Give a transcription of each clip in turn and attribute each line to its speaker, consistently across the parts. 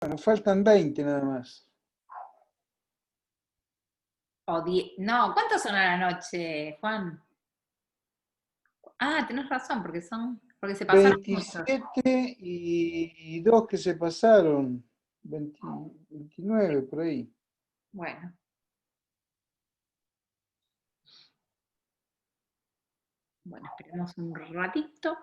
Speaker 1: Bueno, faltan 20 nada más.
Speaker 2: No, ¿cuántos son a la noche, Juan? Ah, tenés razón, porque se pasaron muchos.
Speaker 1: 27 y 2 que se pasaron. 29 por ahí.
Speaker 2: Bueno. Bueno, esperemos un ratito.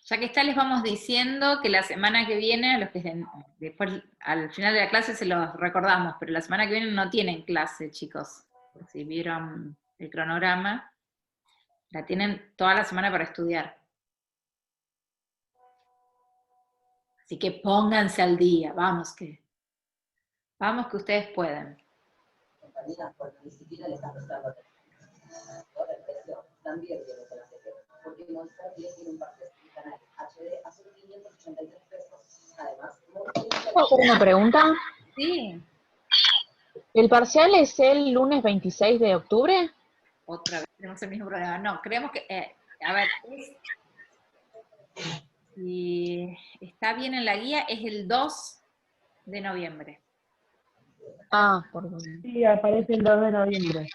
Speaker 2: Ya que está, les vamos diciendo que la semana que viene, a los que después al final de la clase se los recordamos, pero la semana que viene no tienen clase, chicos. Si vieron el cronograma, la tienen toda la semana para estudiar. Así que pónganse al día, vamos que ustedes pueden.
Speaker 3: Porque ni siquiera le está prestando atención. Ahora el precio también viene con la CP, porque Movistar tiene un paquete canal HD a solo 583 pesos. Además,
Speaker 4: ¿Puedo hacer una pregunta?
Speaker 2: Sí.
Speaker 4: ¿El parcial es el lunes 26 de octubre?
Speaker 2: Otra vez tenemos el mismo problema. No, creemos que, a ver, si está bien en la guía, es el 2 de noviembre.
Speaker 4: Ah, por favor.
Speaker 5: Sí, aparece el 2 de noviembre.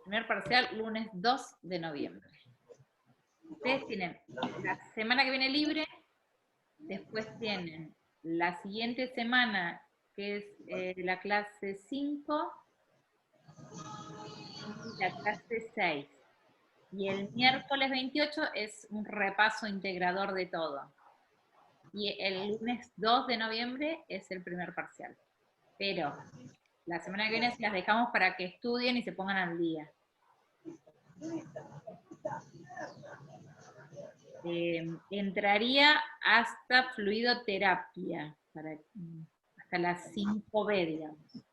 Speaker 2: Primer parcial, lunes 2 de noviembre. Ustedes tienen la semana que viene libre, después tienen la siguiente semana, que es la clase 5, y la clase 6. Y el miércoles 28 es un repaso integrador de todo. Y el lunes 2 de noviembre es el primer parcial. Pero la semana que viene se las dejamos para que estudien y se pongan al día. Entraría hasta fluidoterapia, hasta las 5B, digamos.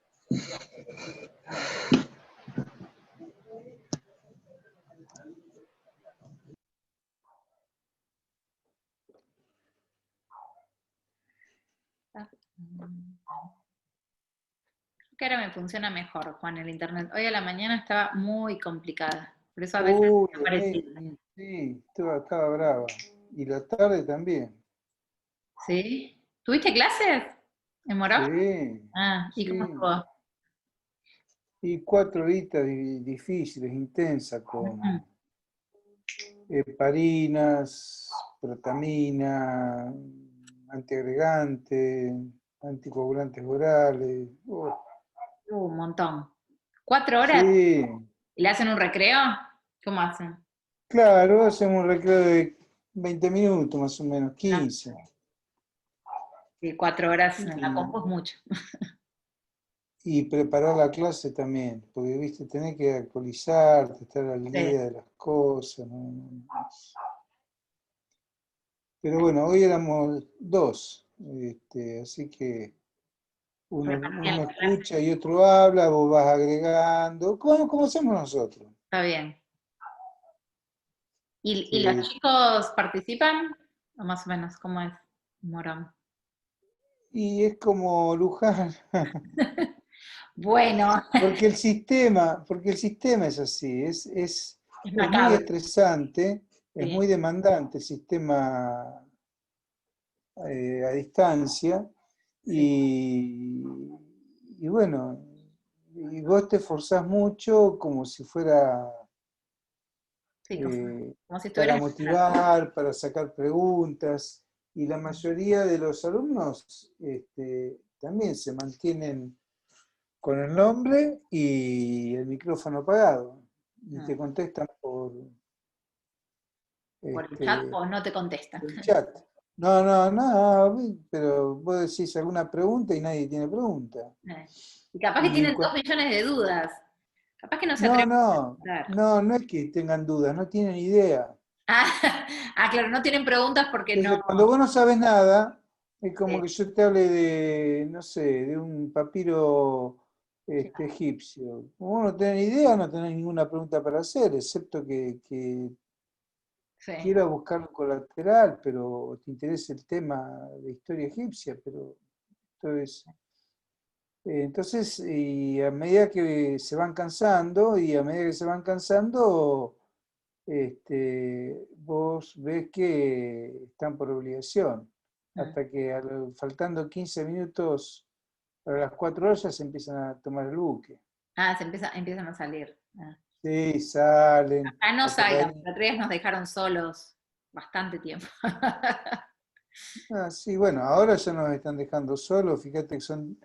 Speaker 2: Creo que ahora me funciona mejor, Juan, el internet. Hoy a la mañana estaba muy complicada, por eso a veces me aparecía.
Speaker 1: Sí, estaba brava. Y la tarde también.
Speaker 2: ¿Sí? ¿Tuviste clases en Morón?
Speaker 1: Sí,
Speaker 2: Ah, ¿y cómo
Speaker 1: sí.
Speaker 2: estuvo?
Speaker 1: Y 4 horitas difíciles, intensas, con heparinas, protamina, antiagregante, anticoagulantes orales.
Speaker 2: Un montón. ¿4 horas?
Speaker 1: Sí,
Speaker 2: ¿Y le hacen un recreo? ¿Cómo hacen?
Speaker 1: claro, hacemos un recreo de 20 minutos más o menos, 15.
Speaker 2: Sí, 4 horas en la compu es mucho.
Speaker 1: Y preparar la clase también, porque viste, tenés que actualizarte, estar al día de las cosas. Pero bueno, hoy éramos 2, así que uno escucha y otro habla, vos vas agregando, como hacemos nosotros.
Speaker 2: Está bien. ¿Y los chicos participan? O más o menos, ¿cómo es Morón?
Speaker 1: Y es como Luján.
Speaker 2: Bueno.
Speaker 1: Porque el sistema es así, es muy
Speaker 2: macabro.
Speaker 1: estresante, es
Speaker 2: Sí.
Speaker 1: muy demandante el sistema a distancia,
Speaker 2: Sí.
Speaker 1: y bueno, y vos te esforzás mucho como si fuera
Speaker 2: Sí, como si
Speaker 1: para
Speaker 2: estuvieran en clase.
Speaker 1: motivar, para sacar preguntas, y la mayoría de los alumnos también se mantienen con el nombre y el micrófono apagado, y te contestan
Speaker 2: ¿Por el
Speaker 1: este,
Speaker 2: chat o no te contestan?
Speaker 1: el chat. No, pero vos decís alguna pregunta y nadie tiene pregunta.
Speaker 2: Y capaz que
Speaker 1: Y
Speaker 2: tienen 2 millones de dudas. Capaz que no se
Speaker 1: no,
Speaker 2: atreven
Speaker 1: no,
Speaker 2: a preguntar.
Speaker 1: no es que tengan dudas, no tienen idea.
Speaker 2: Claro, no tienen preguntas porque no.
Speaker 1: Entonces, cuando vos no sabes nada, es como
Speaker 2: Sí,
Speaker 1: que yo te hable de, no sé, de un papiro
Speaker 2: claro,
Speaker 1: egipcio. Como vos no tenés idea, no tenés ninguna pregunta para hacer, excepto que
Speaker 2: sí.
Speaker 1: quieras buscar un colateral, pero te interesa el tema de historia egipcia, pero esto es... Entonces, y a medida que se van cansando, vos ves que están por obligación,
Speaker 2: Mm.
Speaker 1: hasta que faltando 15 minutos para las 4 horas ya se empiezan a tomar el buque.
Speaker 2: Ah, empiezan a salir. Ah.
Speaker 1: Sí, salen.
Speaker 2: Acá no
Speaker 1: o por
Speaker 2: salgan,
Speaker 1: ahí-
Speaker 2: los otros días nos dejaron solos bastante tiempo.
Speaker 1: sí, bueno, ahora ya nos están dejando solos, fíjate que son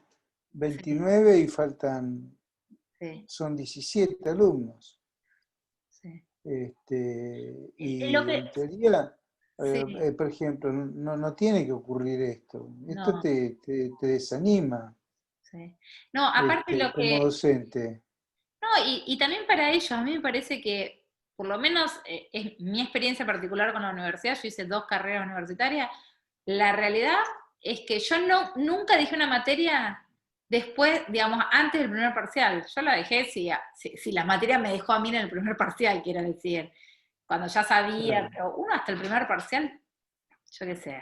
Speaker 1: 29 y
Speaker 2: Sí,
Speaker 1: son 17 alumnos.
Speaker 2: sí.
Speaker 1: Y
Speaker 2: Lo que,
Speaker 1: en teoría,
Speaker 2: sí,
Speaker 1: por ejemplo, no tiene que ocurrir esto. Esto
Speaker 2: no,
Speaker 1: te desanima
Speaker 2: sí. No, aparte lo
Speaker 1: como
Speaker 2: que,
Speaker 1: docente.
Speaker 2: no, y también para ellos, a mí me parece que, por lo menos es mi experiencia particular con la universidad, yo hice 2 carreras universitarias, la realidad es que yo nunca dejé una materia después, digamos, antes del primer parcial. Yo la dejé si la materia me dejó a mí en el primer parcial, quiero decir, cuando ya sabía,
Speaker 1: Claro.
Speaker 2: pero uno hasta el primer parcial, yo qué sé,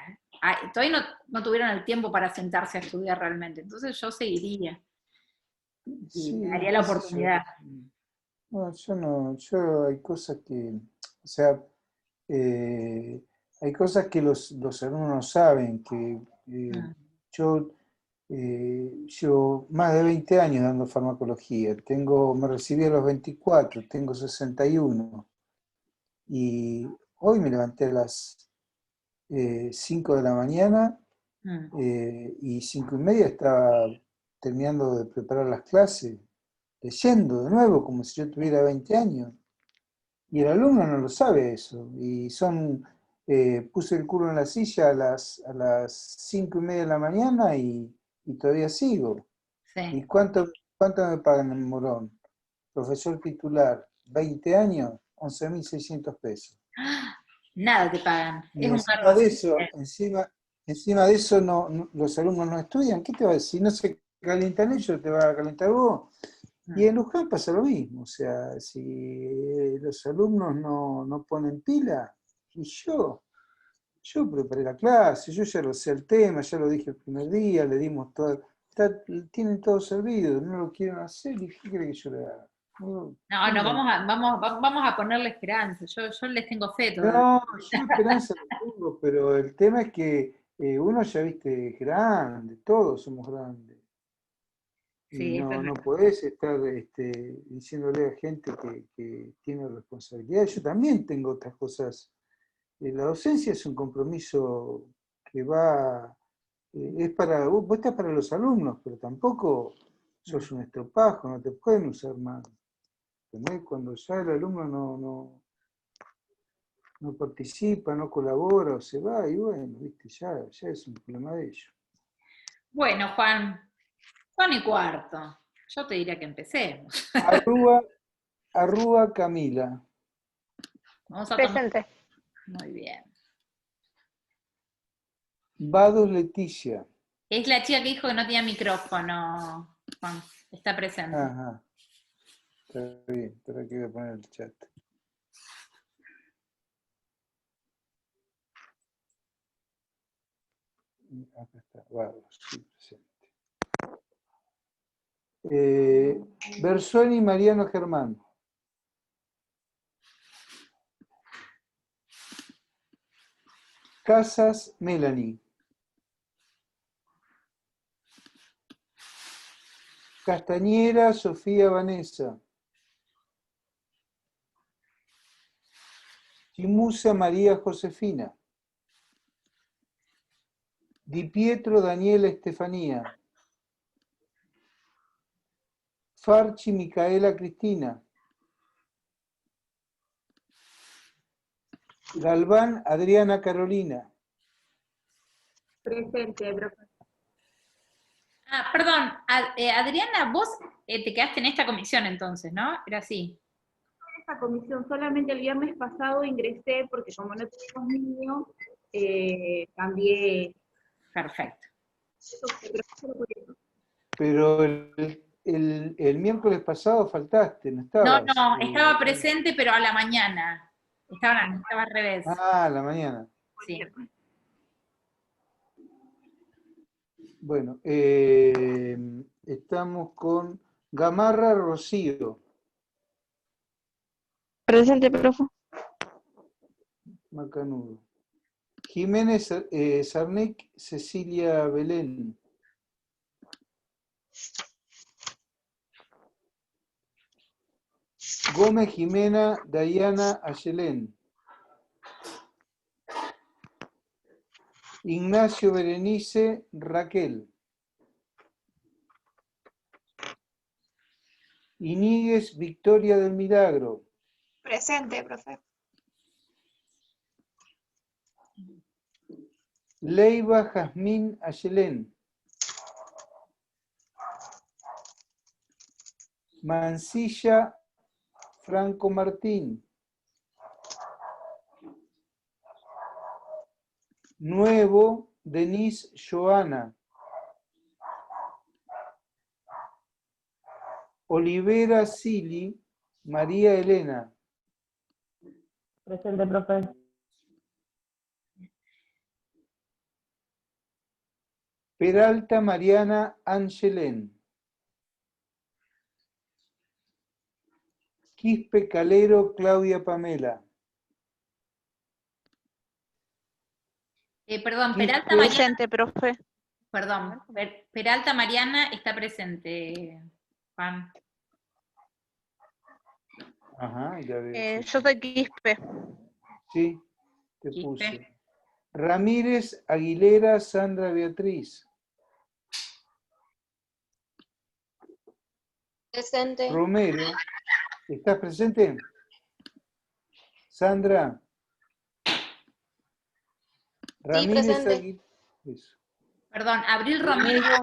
Speaker 2: todavía no tuvieron el tiempo para sentarse a estudiar realmente, entonces yo seguiría y me
Speaker 1: Sí,
Speaker 2: daría la
Speaker 1: qué sé yo.
Speaker 2: oportunidad.
Speaker 1: No, yo hay cosas que, o sea, eh, hay cosas que los alumnos saben, que
Speaker 2: Mm,
Speaker 1: yo llevo más de 20 años dando farmacología, me recibí a los 24, tengo 61, y hoy me levanté a las 5 de la mañana
Speaker 2: mm.
Speaker 1: y 5:30 estaba terminando de preparar las clases, leyendo de nuevo como si yo tuviera 20 años. Y el alumno no lo sabe eso. Puse el culo en la silla a las 5:30 de la mañana y todavía sigo. ¿Y
Speaker 2: Sí.
Speaker 1: cuánto me pagan en Morón? Profesor titular, 20 años, 11.600 pesos.
Speaker 2: Nada te pagan,
Speaker 1: Y
Speaker 2: es un cargo
Speaker 1: encima de
Speaker 2: así.
Speaker 1: eso, encima de eso los alumnos no estudian. ¿Qué te va a decir? Si no se calientan ellos, te va a calentar vos. Y en Luján pasa lo mismo, o sea, si los alumnos no ponen pila, y yo preparé la clase, yo ya lo sé el tema, ya lo dije el primer día, le dimos todo, tienen todo servido, no lo quieren hacer, ¿y qué creen que yo le haga?
Speaker 2: No, vamos a ponerle esperanza. Yo les tengo fe todavía.
Speaker 1: No, yo esperanza no tengo, pero el tema es que uno ya viste es grande, todos somos grandes. Y
Speaker 2: Sí, es
Speaker 1: no
Speaker 2: verdad.
Speaker 1: podés estar diciéndole a gente que tiene responsabilidad. Yo también tengo otras cosas. La docencia es un compromiso que es vos estás para los alumnos, pero tampoco sos un estropajo, no te pueden usar más. ¿Entendés? Cuando ya el alumno no participa, no colabora o se va, y bueno, viste, ya es un problema de ellos.
Speaker 2: Bueno, Juan, 1:15. Yo te diría que empecemos.
Speaker 1: Arrúa Camila.
Speaker 2: Vamos a tomar.
Speaker 6: Presente.
Speaker 2: Muy bien.
Speaker 1: Vado Leticia.
Speaker 2: Es la chica que dijo que no tenía micrófono, Juan. Está presente.
Speaker 1: Ajá, está bien, pero aquí voy a poner el chat. Acá está, Vado, sí, presente. Bersoni Mariano Germán. Casas Melanie. Castañera Sofía Vanessa. Chimusa María Josefina. Di Pietro Daniela Estefanía. Farchi Micaela Cristina. Galván Adriana Carolina.
Speaker 6: Presente, profesor.
Speaker 2: Perdón, Adriana, vos te quedaste en esta comisión entonces, ¿no? Era así.
Speaker 6: Esta comisión solamente el viernes pasado ingresé porque como no tenemos niños, cambié.
Speaker 2: Perfecto.
Speaker 1: Pero el miércoles pasado faltaste, no estabas.
Speaker 2: No, estaba presente, pero a la mañana. Estaba al revés.
Speaker 1: A la mañana.
Speaker 2: Sí.
Speaker 1: Bueno, estamos con Gamarra Rocío.
Speaker 7: Presente, profe.
Speaker 1: Macanudo. Jiménez Sarnec, Cecilia Belén. Gómez Jimena, Dayana Ayelén. Ignacio Berenice, Raquel. Iníguez Victoria del Milagro.
Speaker 7: Presente, profe.
Speaker 1: Leiva Jazmín Ayelén. Mansilla Franco Martín. Nuevo Denise Joana. Olivera Sili María Elena.
Speaker 5: Presente, profe.
Speaker 1: Peralta Mariana Angelén. Quispe Calero Claudia Pamela.
Speaker 2: Perdón,
Speaker 1: Quispe-
Speaker 2: Peralta Mariana,
Speaker 7: Presente, profe.
Speaker 2: perdón, Peralta Mariana está presente, Juan.
Speaker 1: Ajá, ya veo. Sí,
Speaker 7: Yo soy Quispe.
Speaker 1: sí, te
Speaker 2: Quispe.
Speaker 1: puse. Ramírez Aguilera Sandra Beatriz.
Speaker 8: Presente.
Speaker 1: Romero. ¿Estás presente? Sandra. Ramírez
Speaker 8: presente.
Speaker 1: Aguilera. Eso.
Speaker 2: Perdón, Abril Romero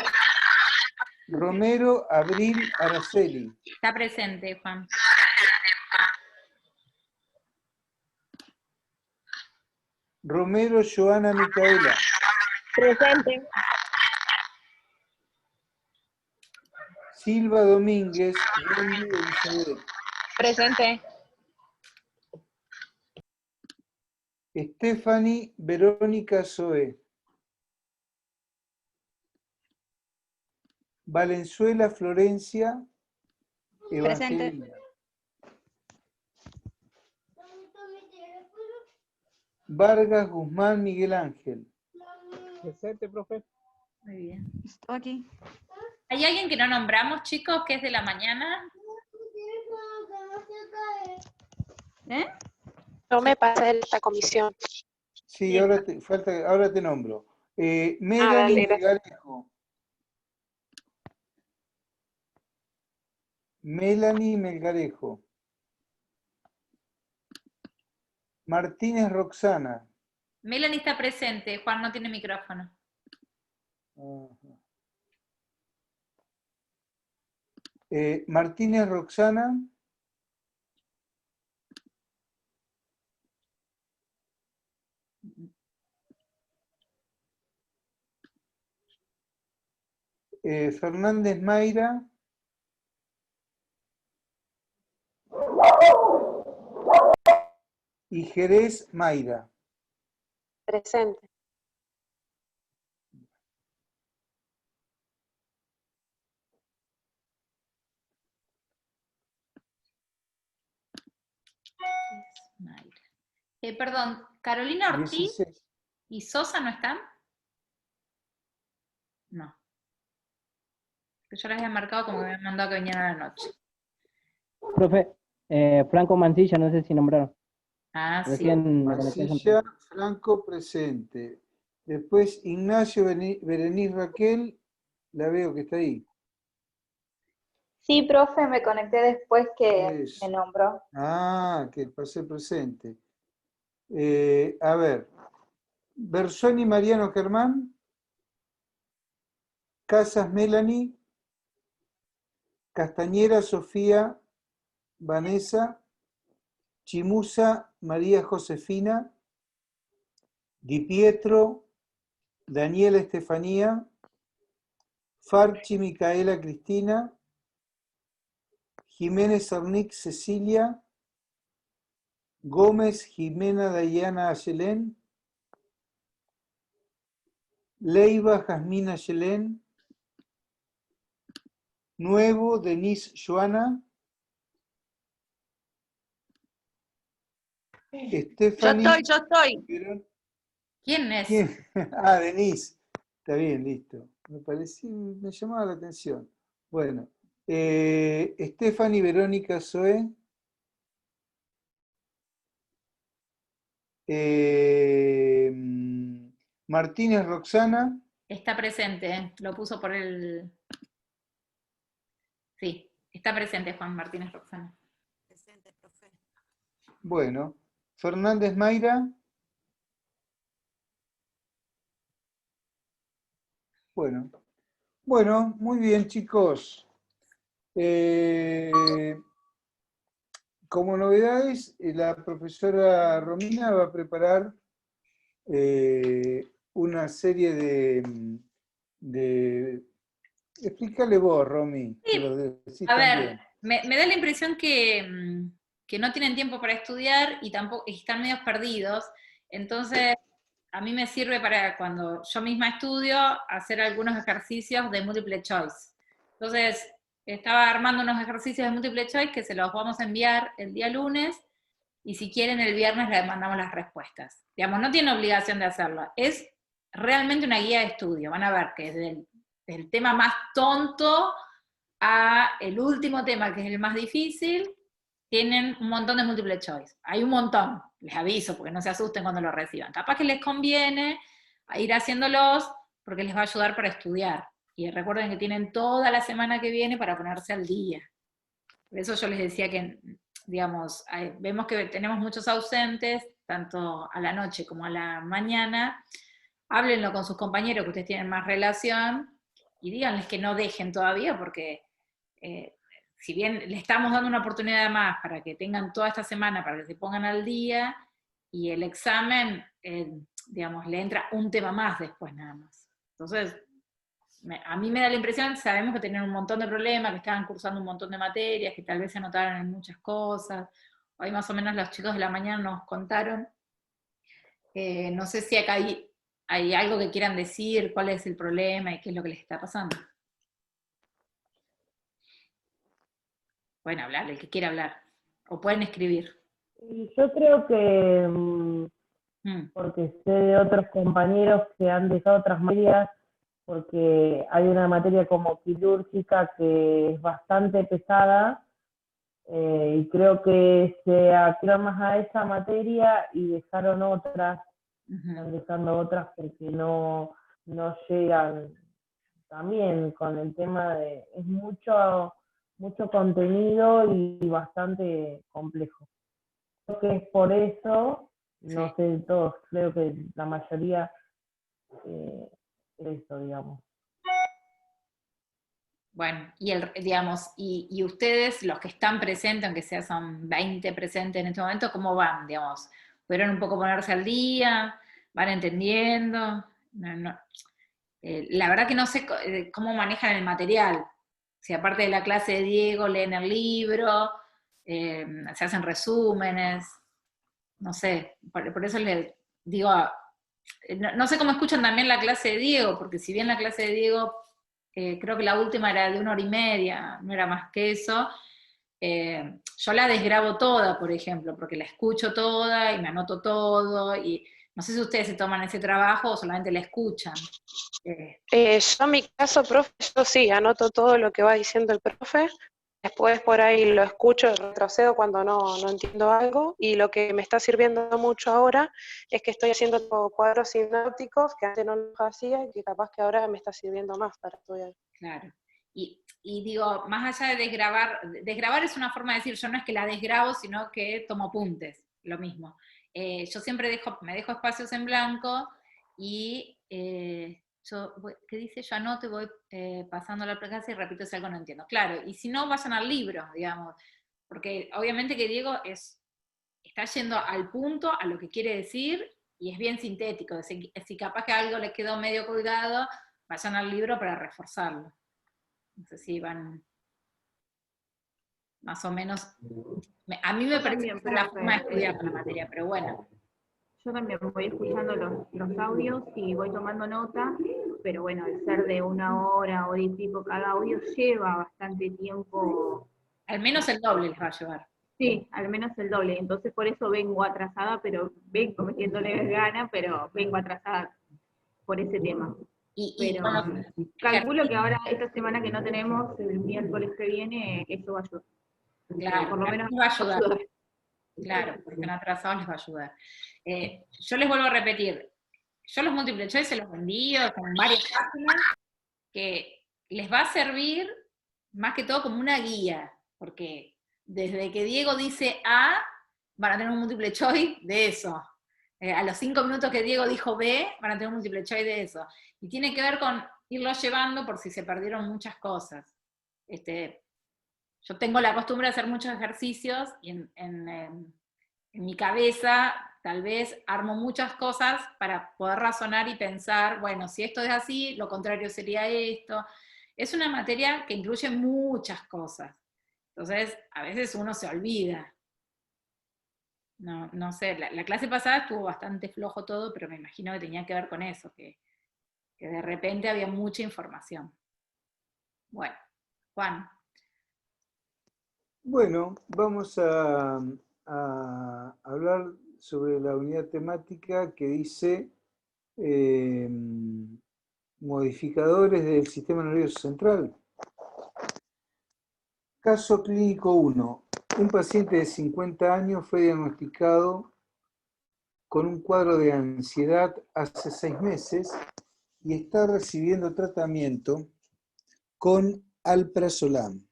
Speaker 1: Romero Abril Araceli.
Speaker 2: está presente, Juan.
Speaker 1: Romero Joana Micaela.
Speaker 5: Presente.
Speaker 1: Silva Domínguez Wendy Elizabeth.
Speaker 4: Presente.
Speaker 1: Stephanie Verónica Zoe. Valenzuela Florencia Evangelina. Vargas Guzmán Miguel Ángel.
Speaker 5: Presente, profe.
Speaker 2: Muy bien.
Speaker 7: Estoy aquí.
Speaker 2: ¿Hay alguien que no nombramos, chicos, que es de la mañana?
Speaker 8: Yo me pasé de esta comisión.
Speaker 1: Sí,
Speaker 2: Bien.
Speaker 1: ahora te nombro.
Speaker 8: dale,
Speaker 1: Melanie
Speaker 8: gracias.
Speaker 1: Melgarejo. Melanie Melgarejo. Martínez Roxana.
Speaker 2: Melanie está presente, Juan no tiene micrófono.
Speaker 1: Ajá. Martínez Roxana. Fernández Mayra. Y Jerez Mayra.
Speaker 8: Presente.
Speaker 2: Perdón, Carolina Ortiz
Speaker 1: 16.
Speaker 2: y Sosa no están. No. Yo las había marcado como que me habían mandado que vinieran a la noche.
Speaker 9: Profe, Franco Mancilla, no sé si nombraron.
Speaker 2: Ah, sí.
Speaker 9: Recién me conecté.
Speaker 1: Mancilla, Franco presente. Después Ignacio Berenice Raquel, la veo que está ahí.
Speaker 10: Sí, profe, me conecté después que
Speaker 1: Eso.
Speaker 10: me nombró.
Speaker 1: Ah, que pasé presente. A ver, Bersoni Mariano Germán, Casas Melanie, Castañera Sofía Vanessa, Chimusa María Josefina, Di Pietro Daniela Estefanía, Farchi Micaela Cristina, Jiménez Sarnic Cecilia, Gómez Jimena Dayana Ayelén, Leiva Jazmín Ayelén, Nuevo Denise Joana, Stephanie.
Speaker 7: Yo estoy.
Speaker 2: ¿Quién es?
Speaker 1: ¿Quién? Ah, Denise. Está bien, listo. Me llamaba la atención. Bueno, Stephanie, Verónica, Zoe. Martínez, Roxana.
Speaker 2: Está presente, lo puso por el... Sí, está presente Juan Martínez Roxana.
Speaker 11: Presente, profe.
Speaker 1: Bueno, Fernández, Mayra. Bueno, muy bien, chicos. Como novedades, la profesora Romina va a preparar una serie de... Explícale vos, Romy.
Speaker 2: Sí.
Speaker 1: Que lo decís
Speaker 2: A ver,
Speaker 1: también.
Speaker 2: me da la impresión que no tienen tiempo para estudiar y tampoco y están medio perdidos. Entonces, a mí me sirve para cuando yo misma estudio hacer algunos ejercicios de multiple choice. Entonces, estaba armando unos ejercicios de multiple choice que se los vamos a enviar el día lunes y si quieren el viernes les mandamos las respuestas. Digamos, no tienen obligación de hacerlo. Es realmente una guía de estudio. Van a ver que desde el tema más tonto a el último tema, que es el más difícil, tienen un montón de multiple choice. Hay un montón, les aviso, porque no se asusten cuando lo reciban. Capaz que les conviene ir haciéndolos porque les va a ayudar para estudiar. Y recuerden que tienen toda la semana que viene para ponerse al día. Por eso yo les decía que, digamos, vemos que tenemos muchos ausentes, tanto a la noche como a la mañana. Háblenlo con sus compañeros que ustedes tienen más relación y díganles que no dejen todavía porque si bien le estamos dando una oportunidad más para que tengan toda esta semana, para que se pongan al día, y el examen, digamos, le entra un tema más después nada más. Entonces, a mí me da la impresión, sabemos que tenían un montón de problemas, que estaban cursando un montón de materias, que tal vez se anotaron en muchas cosas. Hoy más o menos los chicos de la mañana nos contaron. No sé si acá hay algo que quieran decir, cuál es el problema y qué es lo que les está pasando. Pueden hablar, el que quiera hablar. O pueden escribir.
Speaker 5: Yo creo que, porque sé de otros compañeros que han dejado otras materias, porque hay una materia como quirúrgica que es bastante pesada, y creo que se acrean más a esa materia y dejaron otras, están dejando otras porque no llegan. También con el tema de, es mucho contenido y bastante complejo. Creo que es por eso, no sé de todos, creo que la mayoría es eso, digamos.
Speaker 2: Bueno, digamos, y ustedes, los que están presentes, aunque sea son 20 presentes en este momento, ¿cómo van? Digamos, ¿pudieron un poco ponerse al día? ¿Van entendiendo? La verdad que no sé cómo manejan el material. Si aparte de la clase de Diego leen el libro, se hacen resúmenes, no sé, por eso les digo, no sé cómo escuchan también la clase de Diego, porque si bien la clase de Diego, creo que la última era de 1 hora y media, no era más que eso, yo la desgrabo toda, por ejemplo, porque la escucho toda y me anoto todo, y no sé si ustedes se toman ese trabajo o solamente la escuchan.
Speaker 8: Yo en mi caso, profe, yo sí, anoto todo lo que va diciendo el profe, después por ahí lo escucho, retrocedo cuando no entiendo algo, y lo que me está sirviendo mucho ahora es que estoy haciendo cuadros sinápticos que antes no los hacía y que capaz que ahora me está sirviendo más para estudiar.
Speaker 2: Claro. Y digo, más allá de desgrabar es una forma de decir, yo no es que la desgrabo, sino que tomo apuntes, lo mismo. Yo siempre me dejo espacios en blanco y ¿qué dice? Yo anoto y voy pasando la clase y repito si algo no entiendo. Claro, y si no, vayan al libro, digamos, porque obviamente que Diego está yendo al punto, a lo que quiere decir, y es bien sintético. Si capaz que algo les quedó medio colgado, vayan al libro para reforzarlo. No sé si van más o menos. A mí me parece que es la forma de estudiar la materia, pero bueno.
Speaker 6: Yo también voy escuchando los audios y voy tomando nota, pero bueno, al ser de 1 hora, hora y pico cada audio, lleva bastante tiempo.
Speaker 2: Al menos el doble les va a llevar.
Speaker 6: Sí, al menos el doble. Entonces por eso vengo atrasada, pero vengo metiéndole ganas, pero vengo atrasada por ese tema. Pero calculo que ahora, esta semana que no tenemos, el miércoles que viene, eso va a ayudar.
Speaker 2: Claro,
Speaker 6: por lo menos
Speaker 2: va a ayudar. Claro, porque en atrasados les va a ayudar. Yo les vuelvo a repetir, yo los multiple choice se los envío con varias páginas que les va a servir más que todo como una guía, porque desde que Diego dice A, van a tener un multiple choice de eso. A los 5 minutos que Diego dijo B, van a tener un multiple choice de eso. Y tiene que ver con irlo llevando por si se perdieron muchas cosas. Yo tengo la costumbre de hacer muchos ejercicios y en mi cabeza tal vez armo muchas cosas para poder razonar y pensar, bueno, si esto es así, lo contrario sería esto. Es una materia que incluye muchas cosas. Entonces, a veces uno se olvida. No sé, la clase pasada estuvo bastante flojo todo, pero me imagino que tenía que ver con eso, que de repente había mucha información. Bueno, Juan.
Speaker 1: Bueno, vamos a hablar sobre la unidad temática que dice modificadores del sistema nervioso central. Caso clínico 1. Un paciente de 50 años fue diagnosticado con un cuadro de ansiedad hace 6 meses y está recibiendo tratamiento con alprazolam.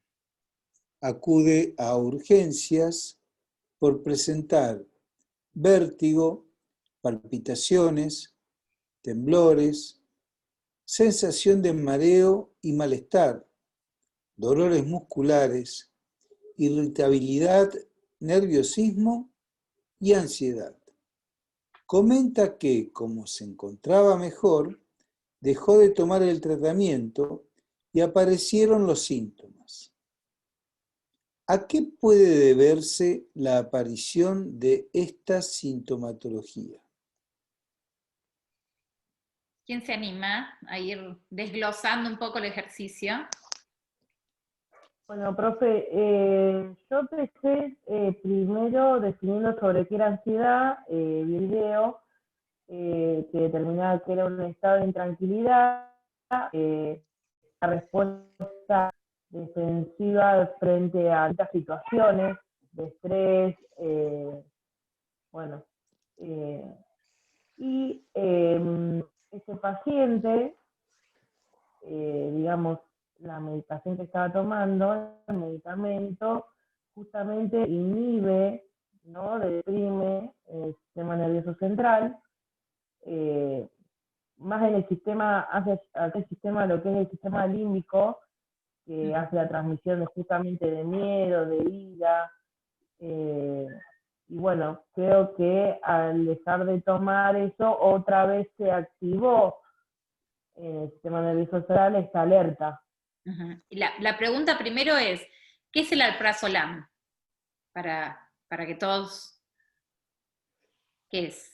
Speaker 1: Acude a urgencias por presentar vértigo, palpitaciones, temblores, sensación de mareo y malestar, dolores musculares, irritabilidad, nerviosismo y ansiedad. Comenta que, como se encontraba mejor, dejó de tomar el tratamiento y aparecieron los síntomas. ¿A qué puede deberse la aparición de esta sintomatología?
Speaker 2: ¿Quién se anima a ir desglosando un poco el ejercicio?
Speaker 5: Bueno, profe, yo empecé primero definiendo sobre qué era ansiedad, vi el video que determinaba que era un estado de intranquilidad, la respuesta defensiva frente a estas situaciones de estrés, y ese paciente, digamos, la medicación que estaba tomando, el medicamento, justamente inhibe, ¿no? Deprime el sistema nervioso central, más en el sistema, hace el sistema, lo que es el sistema límbico, que hace la transmisión justamente de miedo, de ira, y bueno, creo que al dejar de tomar eso, otra vez se activó en el sistema nervioso central esta alerta.
Speaker 2: Y la pregunta primero es, ¿qué es el alprazolam? Para que todos... ¿Qué es?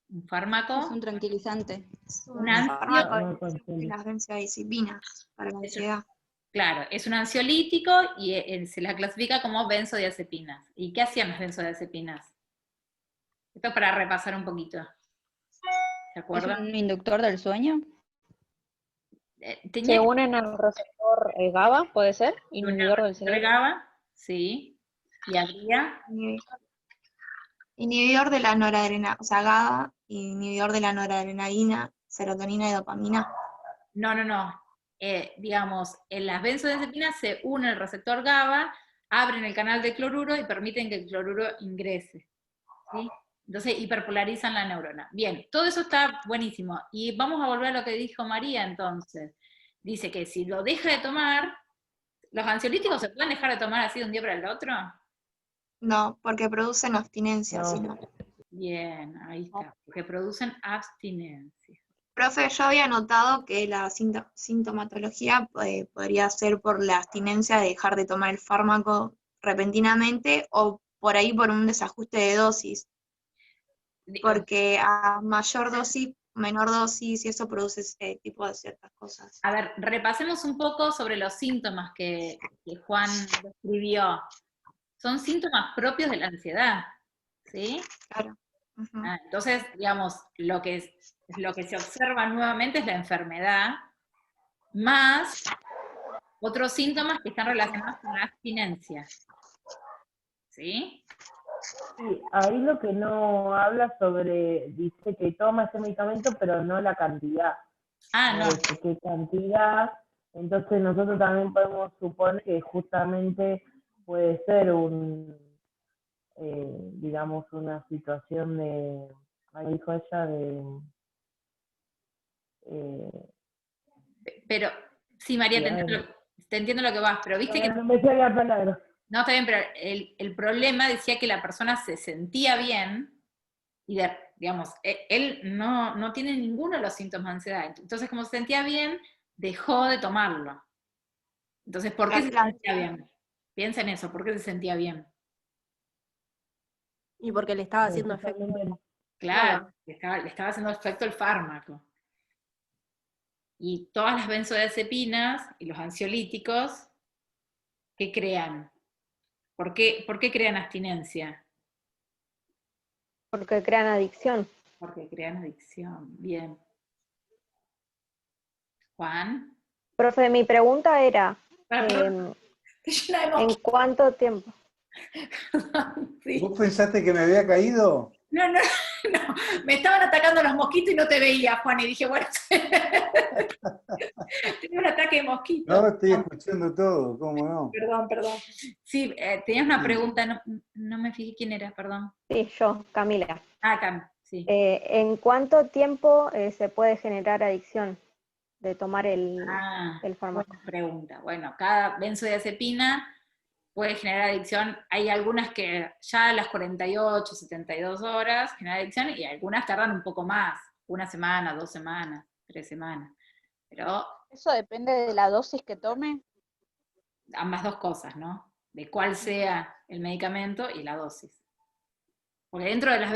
Speaker 2: ¿Un fármaco?
Speaker 10: Es un tranquilizante.
Speaker 2: Un fármaco
Speaker 7: de las benzodiazepinas para la ansiedad.
Speaker 2: Claro, es un ansiolítico y se la clasifica como benzodiazepinas. ¿Y qué hacían las benzodiazepinas? Esto es para repasar un poquito. ¿Se acuerdan?
Speaker 10: ¿Es un inductor del sueño?
Speaker 4: Se unen al receptor GABA, ¿puede ser? Inhibidor del cerebro.
Speaker 2: GABA, sí. Y habría...
Speaker 7: Inhibidor de la noradrenalina, o sea, GABA, inhibidor de la noradrenalina, serotonina y dopamina.
Speaker 2: No. Digamos, en las benzodiazepinas se une el receptor GABA, abren el canal de cloruro y permiten que el cloruro ingrese. ¿Sí? Entonces hiperpolarizan la neurona. Bien, todo eso está buenísimo. Y vamos a volver a lo que dijo María entonces. Dice que si lo deja de tomar, ¿los ansiolíticos se pueden dejar de tomar así de un día para el otro?
Speaker 7: No, porque producen abstinencia,
Speaker 5: No.
Speaker 7: sino.
Speaker 2: Bien, ahí está, porque producen abstinencia.
Speaker 7: Profe, yo había notado que la sintomatología podría ser por la abstinencia de dejar de tomar el fármaco repentinamente o por ahí por un desajuste de dosis. Porque a mayor dosis, menor dosis, y eso produce ese tipo de ciertas cosas.
Speaker 2: A ver, repasemos un poco sobre los síntomas que Juan describió. son síntomas propios de la ansiedad, ¿sí?
Speaker 7: Claro.
Speaker 2: Entonces, digamos, lo que se observa nuevamente es la enfermedad, más otros síntomas que están relacionados con la abstinencia, ¿sí?
Speaker 5: Sí, ahí lo que no habla sobre, dice que toma ese medicamento, pero no la cantidad.
Speaker 2: No.
Speaker 5: Dice qué cantidad, entonces nosotros también podemos suponer que justamente puede ser digamos, una situación de, ahí dijo ella,
Speaker 2: Pero, sí, María, te entiendo lo que vas, pero viste que...
Speaker 5: No me sale la palabra.
Speaker 2: No, está bien, pero el problema decía que la persona se sentía bien y, digamos, él no tiene ninguno de los síntomas de ansiedad. Entonces, como se sentía bien, dejó de tomarlo. Entonces, ¿por qué se sentía bien? Piensa en eso, ¿por qué se sentía bien?
Speaker 11: Y porque le estaba haciendo efecto.
Speaker 2: Claro, le estaba haciendo efecto el fármaco. Y todas las benzodiazepinas y los ansiolíticos, ¿qué crean? ¿Por qué crean abstinencia?
Speaker 11: Porque crean adicción.
Speaker 2: Porque crean adicción, bien. Juan.
Speaker 11: Profe, mi pregunta era, ¿en cuánto tiempo?
Speaker 2: Sí.
Speaker 1: ¿Vos pensaste que me había caído?
Speaker 2: No, me estaban atacando los mosquitos y no te veía, Juan, y dije, bueno, tengo un ataque de mosquitos.
Speaker 1: No, estoy escuchando todo, ¿cómo no?
Speaker 2: Perdón. Sí, tenías una pregunta, no me fijé quién era, perdón.
Speaker 11: Sí, yo, Camila.
Speaker 2: Cam, sí.
Speaker 11: ¿En cuánto tiempo se puede generar adicción de tomar el fármaco?
Speaker 2: Buena pregunta. Bueno, cada benzodiazepina puede generar adicción. Hay algunas que ya a las 48, 72 horas generan adicción y algunas tardan un poco más, 1 semana, 2 semanas, 3 semanas. Pero
Speaker 10: ¿eso depende de la dosis que tome?
Speaker 2: Ambas dos cosas, ¿no? De cuál sea el medicamento y la dosis. Porque dentro de las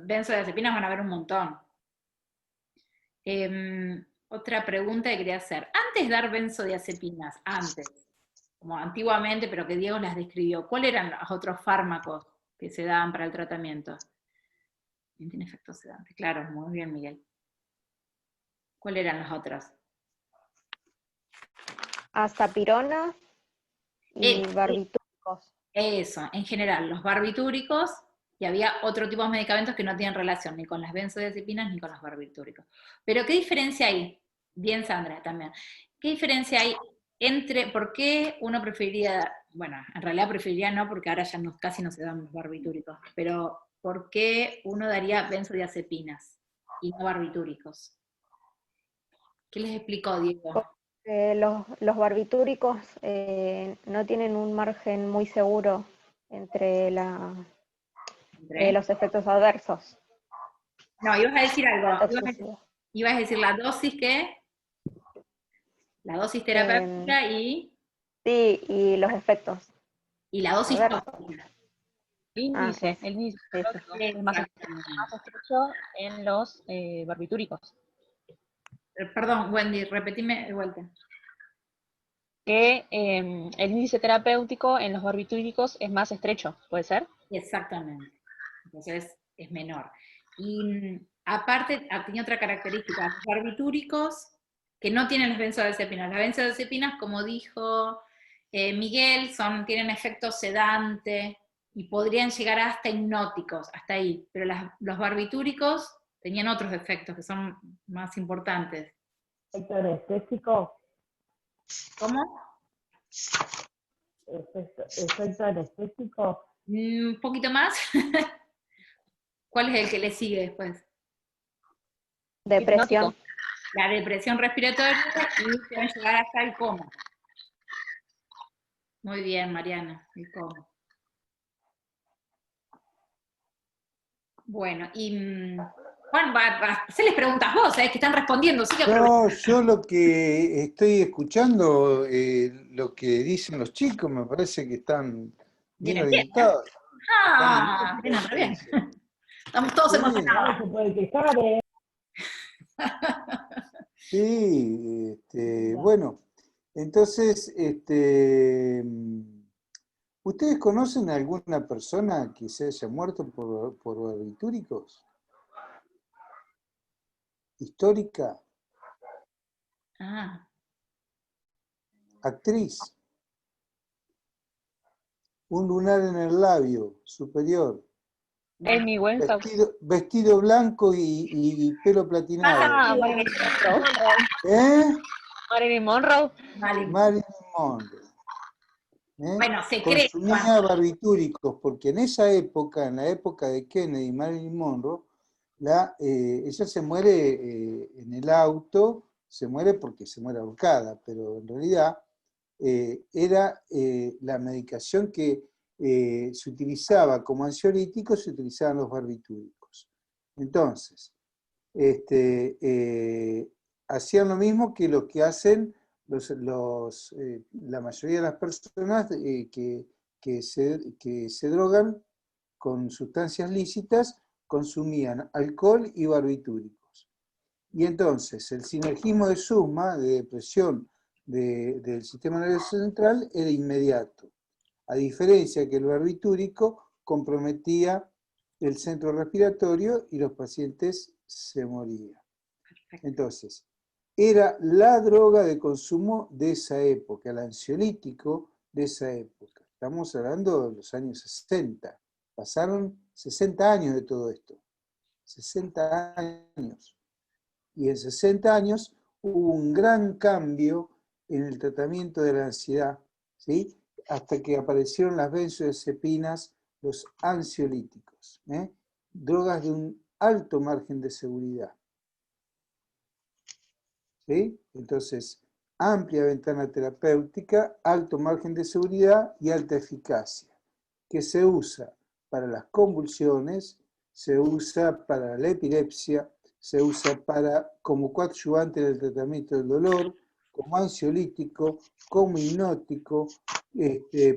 Speaker 2: benzodiazepinas van a haber un montón. Otra pregunta que quería hacer. Antes de dar benzodiazepinas, como antiguamente, pero que Diego las describió, ¿cuáles eran los otros fármacos que se daban para el tratamiento? ¿Quién tiene efectos sedantes? Claro, muy bien, Miguel. ¿Cuáles eran los otros?
Speaker 11: Azapirona y barbitúricos.
Speaker 2: Eso, en general, los barbitúricos, y había otro tipo de medicamentos que no tienen relación ni con las benzodiazepinas ni con los barbitúricos. Pero ¿qué diferencia hay? Bien, Sandra, también. ¿Qué diferencia hay entre, por qué uno preferiría, bueno, en realidad preferiría no, porque ahora ya casi no se dan los barbitúricos, pero ¿por qué uno daría benzodiazepinas y no barbitúricos? ¿Qué les explicó, Diego?
Speaker 11: Los barbitúricos no tienen un margen muy seguro entre los efectos adversos.
Speaker 2: No, ibas a decir algo. Ibas a decir la dosis que... La dosis terapéutica y...
Speaker 11: Sí, y los efectos.
Speaker 2: Y la dosis tóxica.
Speaker 4: El índice es más estrecho en los barbitúricos.
Speaker 2: Perdón, Wendy, repetime de vuelta.
Speaker 4: Que el índice terapéutico en los barbitúricos es más estrecho, ¿puede ser?
Speaker 2: Exactamente. Entonces es menor. Y aparte, tenía otra característica. Los barbitúricos que no tienen las benzodiazepinas. Las benzodiazepinas, como dijo Miguel, tienen efecto sedante y podrían llegar hasta hipnóticos, hasta ahí. Pero los barbitúricos tenían otros efectos que son más importantes.
Speaker 5: ¿Efecto anestésico?
Speaker 2: ¿Cómo?
Speaker 5: ¿Efecto anestésico?
Speaker 2: Un poquito más. ¿Cuál es el que le sigue después?
Speaker 11: Depresión.
Speaker 2: La depresión respiratoria y pueden llegar hasta el coma. Muy bien, Mariana, el coma. Bueno, y Juan, hacerles preguntas vos, que están respondiendo. ¿Sí?
Speaker 1: No, yo lo que estoy escuchando, lo que dicen los chicos, me parece que están bien orientados.
Speaker 2: Bien. Estamos todos emocionados.
Speaker 5: No se puede quejar,
Speaker 1: Sí, bueno, entonces, ¿Ustedes conocen a alguna persona que se haya muerto por barbitúricos? ¿Histórica? Actriz. Un lunar en el labio superior.
Speaker 4: Amy Winehouse.
Speaker 1: Vestido blanco y pelo platinado.
Speaker 4: Marilyn Monroe.
Speaker 2: Marilyn Monroe.
Speaker 1: Marilyn Monroe.
Speaker 2: Bueno, se cree.
Speaker 1: Consumía barbitúricos, porque en esa época, en la época de Kennedy y Marilyn Monroe, ella se muere en el auto, se muere porque se muere ahorcada, pero en realidad era la medicación que se utilizaba como ansiolítico, se utilizaban los barbitúricos. Entonces, hacían lo mismo que lo que hacen la mayoría de las personas que se drogan con sustancias lícitas, consumían alcohol y barbitúricos. Y entonces el sinergismo de suma, de depresión del sistema nervioso central, era inmediato. A diferencia que el barbitúrico comprometía el centro respiratorio y los pacientes se morían. Entonces, era la droga de consumo de esa época, el ansiolítico de esa época. Estamos hablando de los años 60. Pasaron 60 años de todo esto. 60 años. Y en 60 años hubo un gran cambio en el tratamiento de la ansiedad, ¿sí? Hasta que aparecieron las benzodiazepinas, los ansiolíticos, drogas de un alto margen de seguridad. ¿Sí? Entonces, amplia ventana terapéutica, alto margen de seguridad y alta eficacia, que se usa para las convulsiones, se usa para la epilepsia, se usa como coadyuvante en el tratamiento del dolor, como ansiolítico, como hipnótico,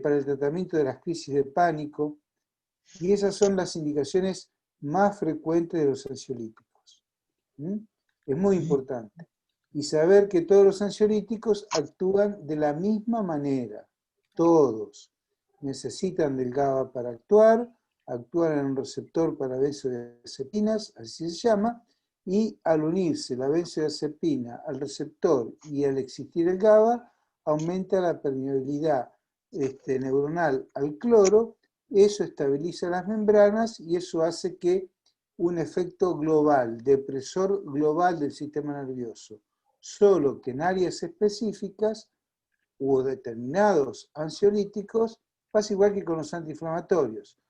Speaker 1: para el tratamiento de las crisis de pánico, y esas son las indicaciones más frecuentes de los ansiolíticos. Es muy importante. Y saber que todos los ansiolíticos actúan de la misma manera, todos. Necesitan del GABA para actuar, actúan en un receptor para benzodiazepinas, así se llama, y al unirse la benzodiazepina al receptor y al existir el GABA, aumenta la permeabilidad neuronal al cloro, eso estabiliza las membranas y eso hace que un efecto global, depresor global del sistema nervioso, solo que en áreas específicas u determinados ansiolíticos pasa igual que con los antiinflamatorios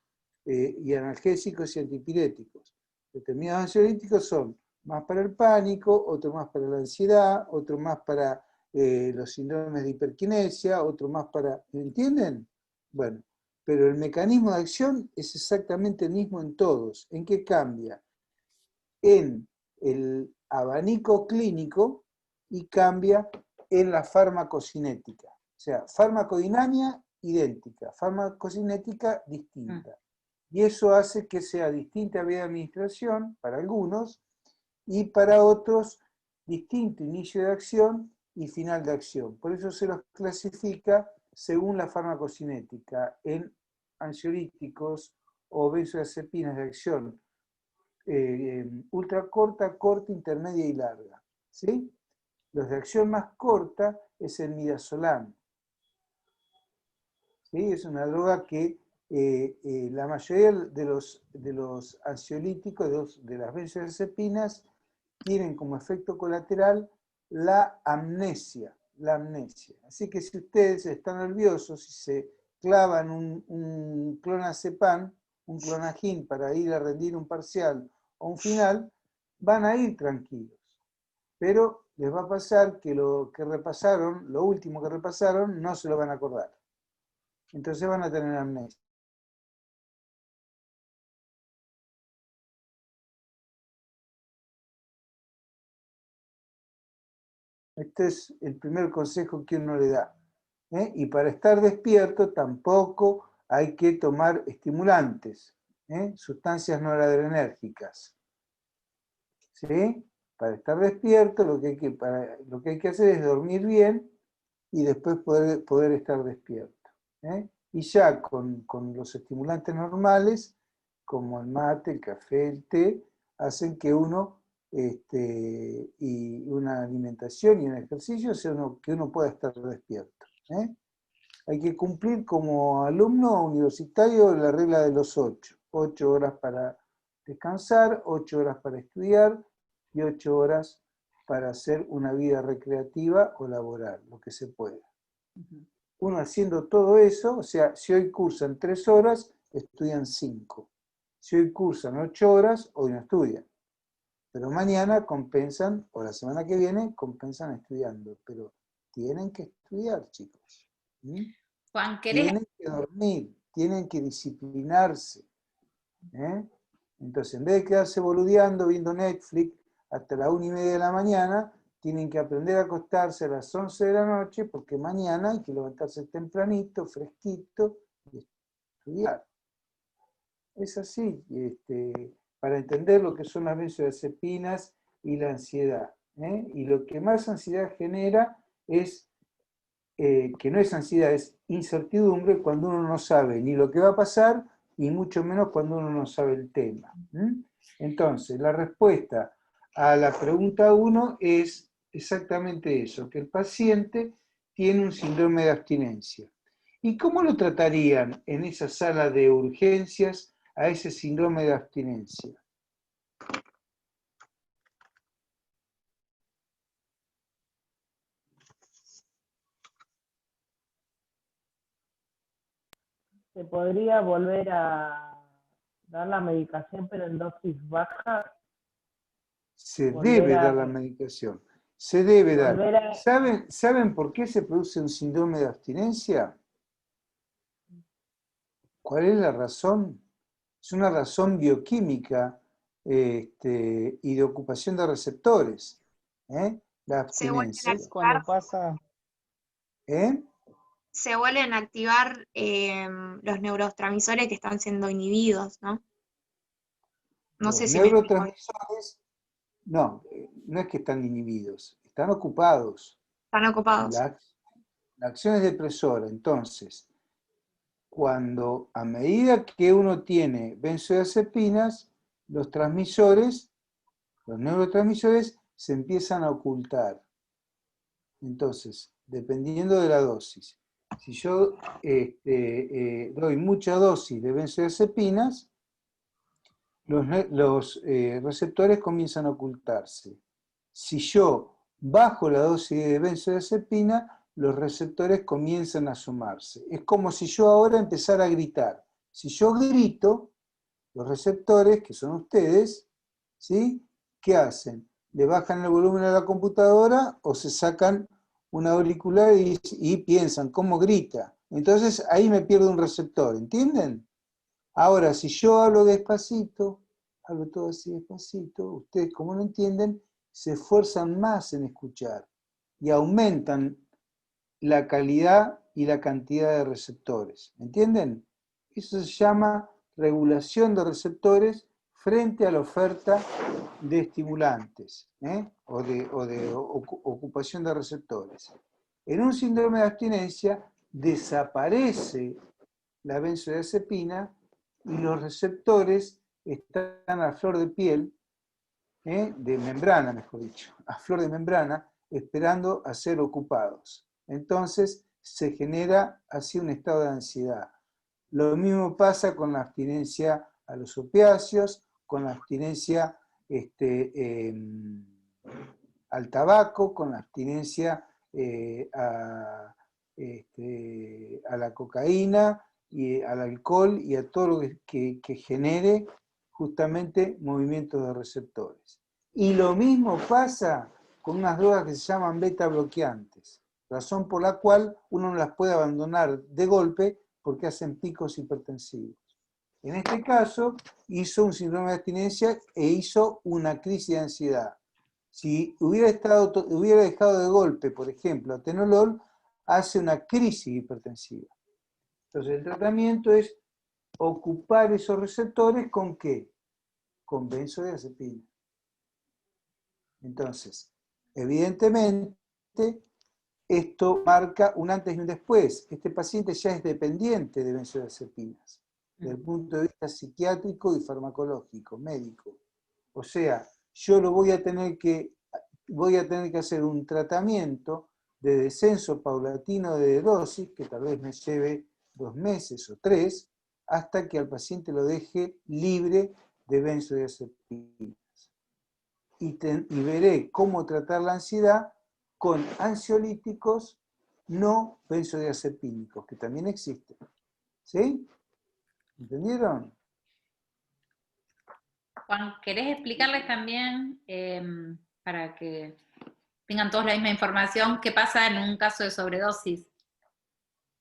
Speaker 1: y analgésicos y antipiréticos. Determinados ansiolíticos son más para el pánico, otro más para la ansiedad, otro más para los síndromes de hiperquinesia, otro más para... ¿Entienden? Bueno, pero el mecanismo de acción es exactamente el mismo en todos. ¿En qué cambia? En el abanico clínico y cambia en la farmacocinética. O sea, farmacodinámica idéntica, farmacocinética distinta. Y eso hace que sea distinta vía de administración para algunos y para otros distinto inicio de acción y final de acción. Por eso se los clasifica según la farmacocinética en ansiolíticos o benzodiazepinas de acción ultracorta, corta, intermedia y larga. ¿Sí? Los de acción más corta es el midazolam. ¿Sí? Es una droga que la mayoría de los ansiolíticos, de las benzodiazepinas, tienen como efecto colateral la amnesia. Así que si ustedes están nerviosos y se clavan un clonazepam, un clonagin para ir a rendir un parcial o un final, van a ir tranquilos. Pero les va a pasar que lo que repasaron, lo último que repasaron, no se lo van a acordar. Entonces van a tener amnesia. Este es el primer consejo que uno le da. Y para estar despierto tampoco hay que tomar estimulantes, sustancias noradrenérgicas. ¿Sí? Para estar despierto lo que hay que hacer es dormir bien y después poder estar despierto. y ya con los estimulantes normales, como el mate, el café, el té, hacen que uno, y una alimentación y un ejercicio, que uno pueda estar despierto. Hay que cumplir como alumno universitario la regla de los 8. 8 horas para descansar, 8 horas para estudiar y 8 horas para hacer una vida recreativa o laboral, lo que se pueda. Uno haciendo todo eso, o sea, si hoy cursan 3 horas, estudian 5. Si hoy cursan 8 horas, hoy no estudian. Pero mañana compensan, o la semana que viene, compensan estudiando. Pero tienen que estudiar, chicos.
Speaker 2: Juan,
Speaker 1: tienen que dormir, tienen que disciplinarse. Entonces, en vez de quedarse boludeando, viendo Netflix, hasta la 1:30 de la mañana, tienen que aprender a acostarse a las 11 de la noche, porque mañana hay que levantarse tempranito, fresquito, y estudiar. Es así, para entender lo que son las benzodiazepinas y la ansiedad. Y lo que más ansiedad genera es, que no es ansiedad, es incertidumbre cuando uno no sabe ni lo que va a pasar, y mucho menos cuando uno no sabe el tema. Entonces, la respuesta a la pregunta 1 es exactamente eso, que el paciente tiene un síndrome de abstinencia. ¿Y cómo lo tratarían en esa sala de urgencias a ese síndrome de abstinencia?
Speaker 5: ¿Se podría volver a dar la medicación pero en dosis baja?
Speaker 1: Se debe dar la medicación. Se debe dar. ¿Saben por qué se produce un síndrome de abstinencia? ¿Cuál es la razón? Es una razón bioquímica y de ocupación de receptores. La abstinencia.
Speaker 11: Es cuando pasa... Se vuelven a activar los neurotransmisores que están siendo inhibidos, ¿no? No sé si
Speaker 1: neurotransmisores, no es que están inhibidos, están ocupados.
Speaker 11: Están ocupados.
Speaker 1: La acción es depresora. Entonces, cuando a medida que uno tiene benzodiazepinas, los neurotransmisores se empiezan a ocultar. Entonces, dependiendo de la dosis, si yo doy mucha dosis de benzodiazepinas, los receptores comienzan a ocultarse. Si yo bajo la dosis de benzodiazepina, los receptores comienzan a asomarse. Es como si yo ahora empezara a gritar. Si yo grito, los receptores, que son ustedes, ¿sí? ¿Qué hacen? ¿Le bajan el volumen a la computadora o se sacan un auricular y piensan cómo grita? Entonces ahí me pierdo un receptor, ¿entienden? Ahora, si yo hablo despacito, hablo todo así despacito, ustedes como no entienden, se esfuerzan más en escuchar y aumentan la calidad y la cantidad de receptores. ¿Entienden? Eso se llama regulación de receptores frente a la oferta de estimulantes o de ocupación de receptores. En un síndrome de abstinencia desaparece la benzodiazepina y los receptores están a flor de piel, de membrana, mejor dicho, a flor de membrana, esperando a ser ocupados. Entonces se genera así un estado de ansiedad. Lo mismo pasa con la abstinencia a los opiáceos, con la abstinencia al tabaco, con la abstinencia a la cocaína y al alcohol y a todo lo que genere justamente movimientos de receptores. Y lo mismo pasa con unas drogas que se llaman beta bloqueantes, razón por la cual uno no las puede abandonar de golpe porque hacen picos hipertensivos. En este caso, hizo un síndrome de abstinencia e hizo una crisis de ansiedad. Si hubiera dejado de golpe, por ejemplo, atenolol, hace una crisis hipertensiva. Entonces, el tratamiento es ocupar esos receptores ¿con qué? Con benzodiazepina. Entonces, evidentemente, esto marca un antes y un después. Este paciente ya es dependiente de benzodiazepinas, desde el punto de vista psiquiátrico y farmacológico, médico. O sea, yo voy a tener que hacer un tratamiento de descenso paulatino de dosis, que tal vez me lleve 2 meses o 3, hasta que al paciente lo deje libre de benzodiazepinas. Y veré cómo tratar la ansiedad con ansiolíticos no benzodiazepínicos, que también existen. ¿Sí? ¿Entendieron?
Speaker 2: Juan, ¿querés explicarles también, para que tengan todos la misma información, qué pasa en un caso de sobredosis?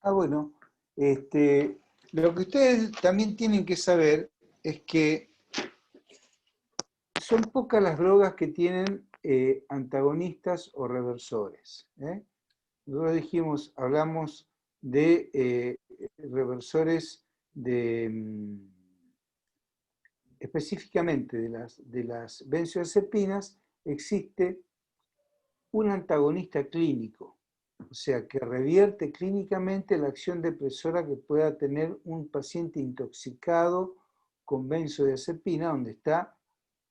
Speaker 1: Bueno, lo que ustedes también tienen que saber es que son pocas las drogas que tienen antagonistas o reversores. Nosotros hablamos de reversores específicamente de las benzodiazepinas. Existe un antagonista clínico, o sea, que revierte clínicamente la acción depresora que pueda tener un paciente intoxicado con benzodiazepina, donde está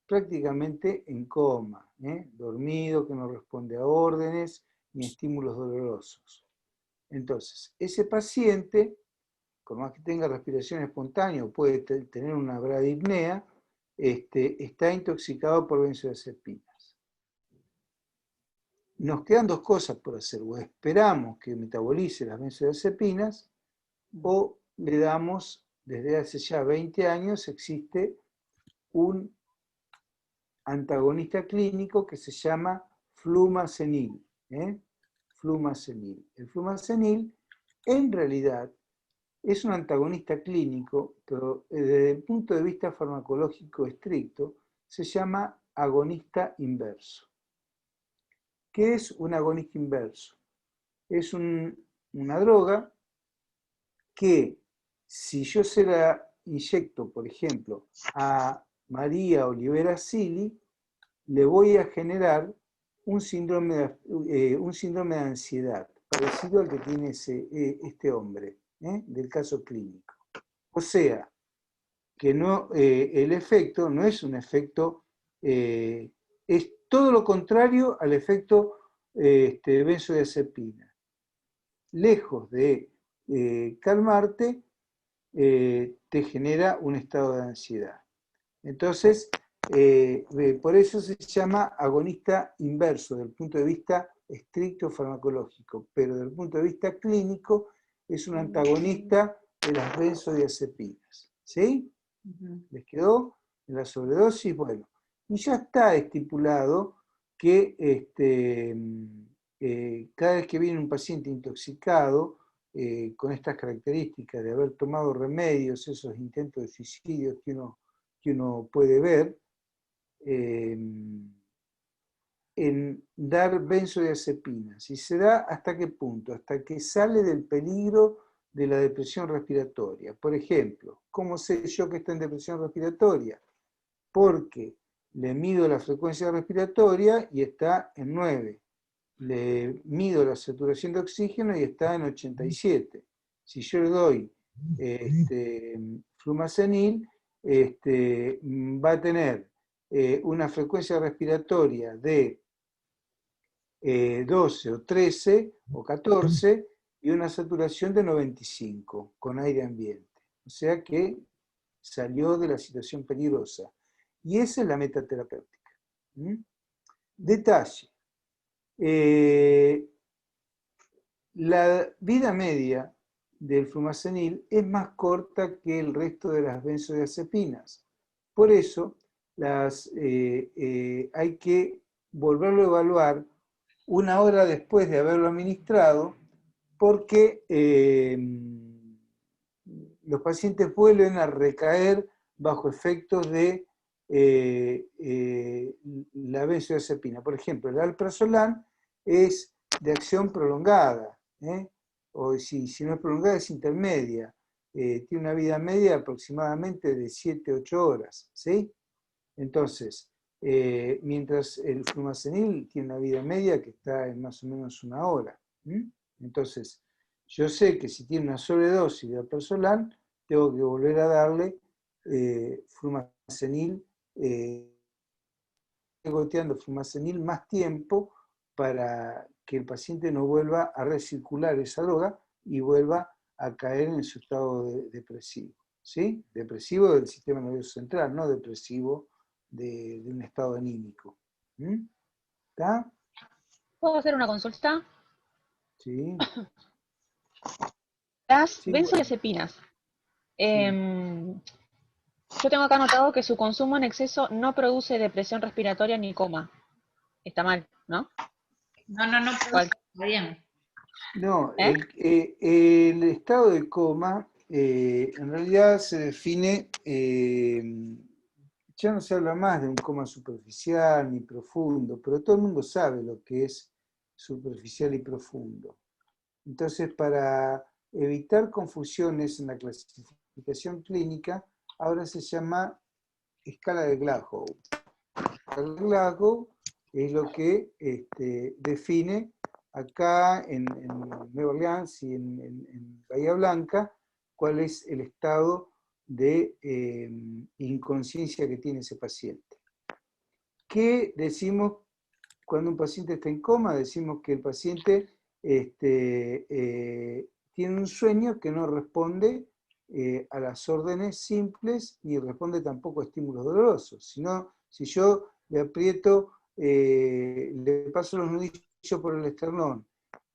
Speaker 1: prácticamente en coma, dormido, que no responde a órdenes ni estímulos dolorosos. Entonces, ese paciente, por más que tenga respiración espontánea o puede tener una bradipnea, está intoxicado por benzodiazepinas. Nos quedan 2 cosas por hacer: o esperamos que metabolice las benzodiazepinas, o le damos, desde hace ya 20 años, existe un antagonista clínico que se llama flumazenil. Flumazenil. El flumazenil, en realidad, es un antagonista clínico, pero desde el punto de vista farmacológico estricto, se llama agonista inverso. ¿Qué es un agonista inverso? Es una droga que, si yo se la inyecto, por ejemplo, a María Olivera Sili, le voy a generar un síndrome de ansiedad, parecido al que tiene este hombre, del caso clínico. O sea, que el efecto no es un efecto, es todo lo contrario al efecto benzodiazepina. Lejos de calmarte, te genera un estado de ansiedad. Entonces, por eso se llama agonista inverso, desde el punto de vista estricto farmacológico, pero desde el punto de vista clínico es un antagonista de las benzodiazepinas. ¿Sí? ¿Les quedó? En la sobredosis, bueno. Y ya está estipulado que cada vez que viene un paciente intoxicado, con estas características de haber tomado remedios, esos intentos de suicidio que uno puede ver, en dar benzodiazepinas. ¿Y se da hasta qué punto? Hasta que sale del peligro de la depresión respiratoria. Por ejemplo, ¿cómo sé yo que está en depresión respiratoria? Porque le mido la frecuencia respiratoria y está en 9. Le mido la saturación de oxígeno y está en 87. Si yo le doy flumazenil, va a tener una frecuencia respiratoria de 12 o 13 o 14 y una saturación de 95 con aire ambiente. O sea que salió de la situación peligrosa. Y esa es la meta terapéutica. Detalle. La vida media del flumazenil es más corta que el resto de las benzodiazepinas. Por eso hay que volverlo a evaluar 1 hora después de haberlo administrado, porque los pacientes vuelven a recaer bajo efectos de la benzodiazepina. Por ejemplo, el alprazolam es de acción prolongada, o si no es prolongada, es intermedia. Tiene una vida media aproximadamente de 7-8 horas. ¿Sí? Entonces, mientras el flumazenil tiene una vida media que está en más o menos 1 hora. Entonces, yo sé que si tiene una sobredosis de alprazolam, tengo que volver a darle flumacenil, goteando flumacenil más tiempo para que el paciente no vuelva a recircular esa droga y vuelva a caer en su estado depresivo. ¿Sí? Depresivo del sistema nervioso central, no depresivo de un estado anímico. ¿Está?
Speaker 4: ¿Puedo hacer una consulta?
Speaker 1: Sí.
Speaker 4: Las benzodiazepinas. Yo tengo acá anotado que su consumo en exceso no produce depresión respiratoria ni coma. Está mal, ¿no?
Speaker 2: No produce, está bien.
Speaker 1: No, el estado de coma en realidad se define, ya no se habla más de un coma superficial ni profundo, pero todo el mundo sabe lo que es superficial y profundo. Entonces, para evitar confusiones en la clasificación clínica, ahora se llama escala de Glasgow. La escala de Glasgow es lo que define acá en Nueva Orleans y en Bahía Blanca cuál es el estado de inconsciencia que tiene ese paciente. ¿Qué decimos cuando un paciente está en coma? Decimos que el paciente tiene un sueño que no responde a las órdenes simples ni responde tampoco a estímulos dolorosos. Sino, si yo le aprieto, le paso los nudillos por el esternón,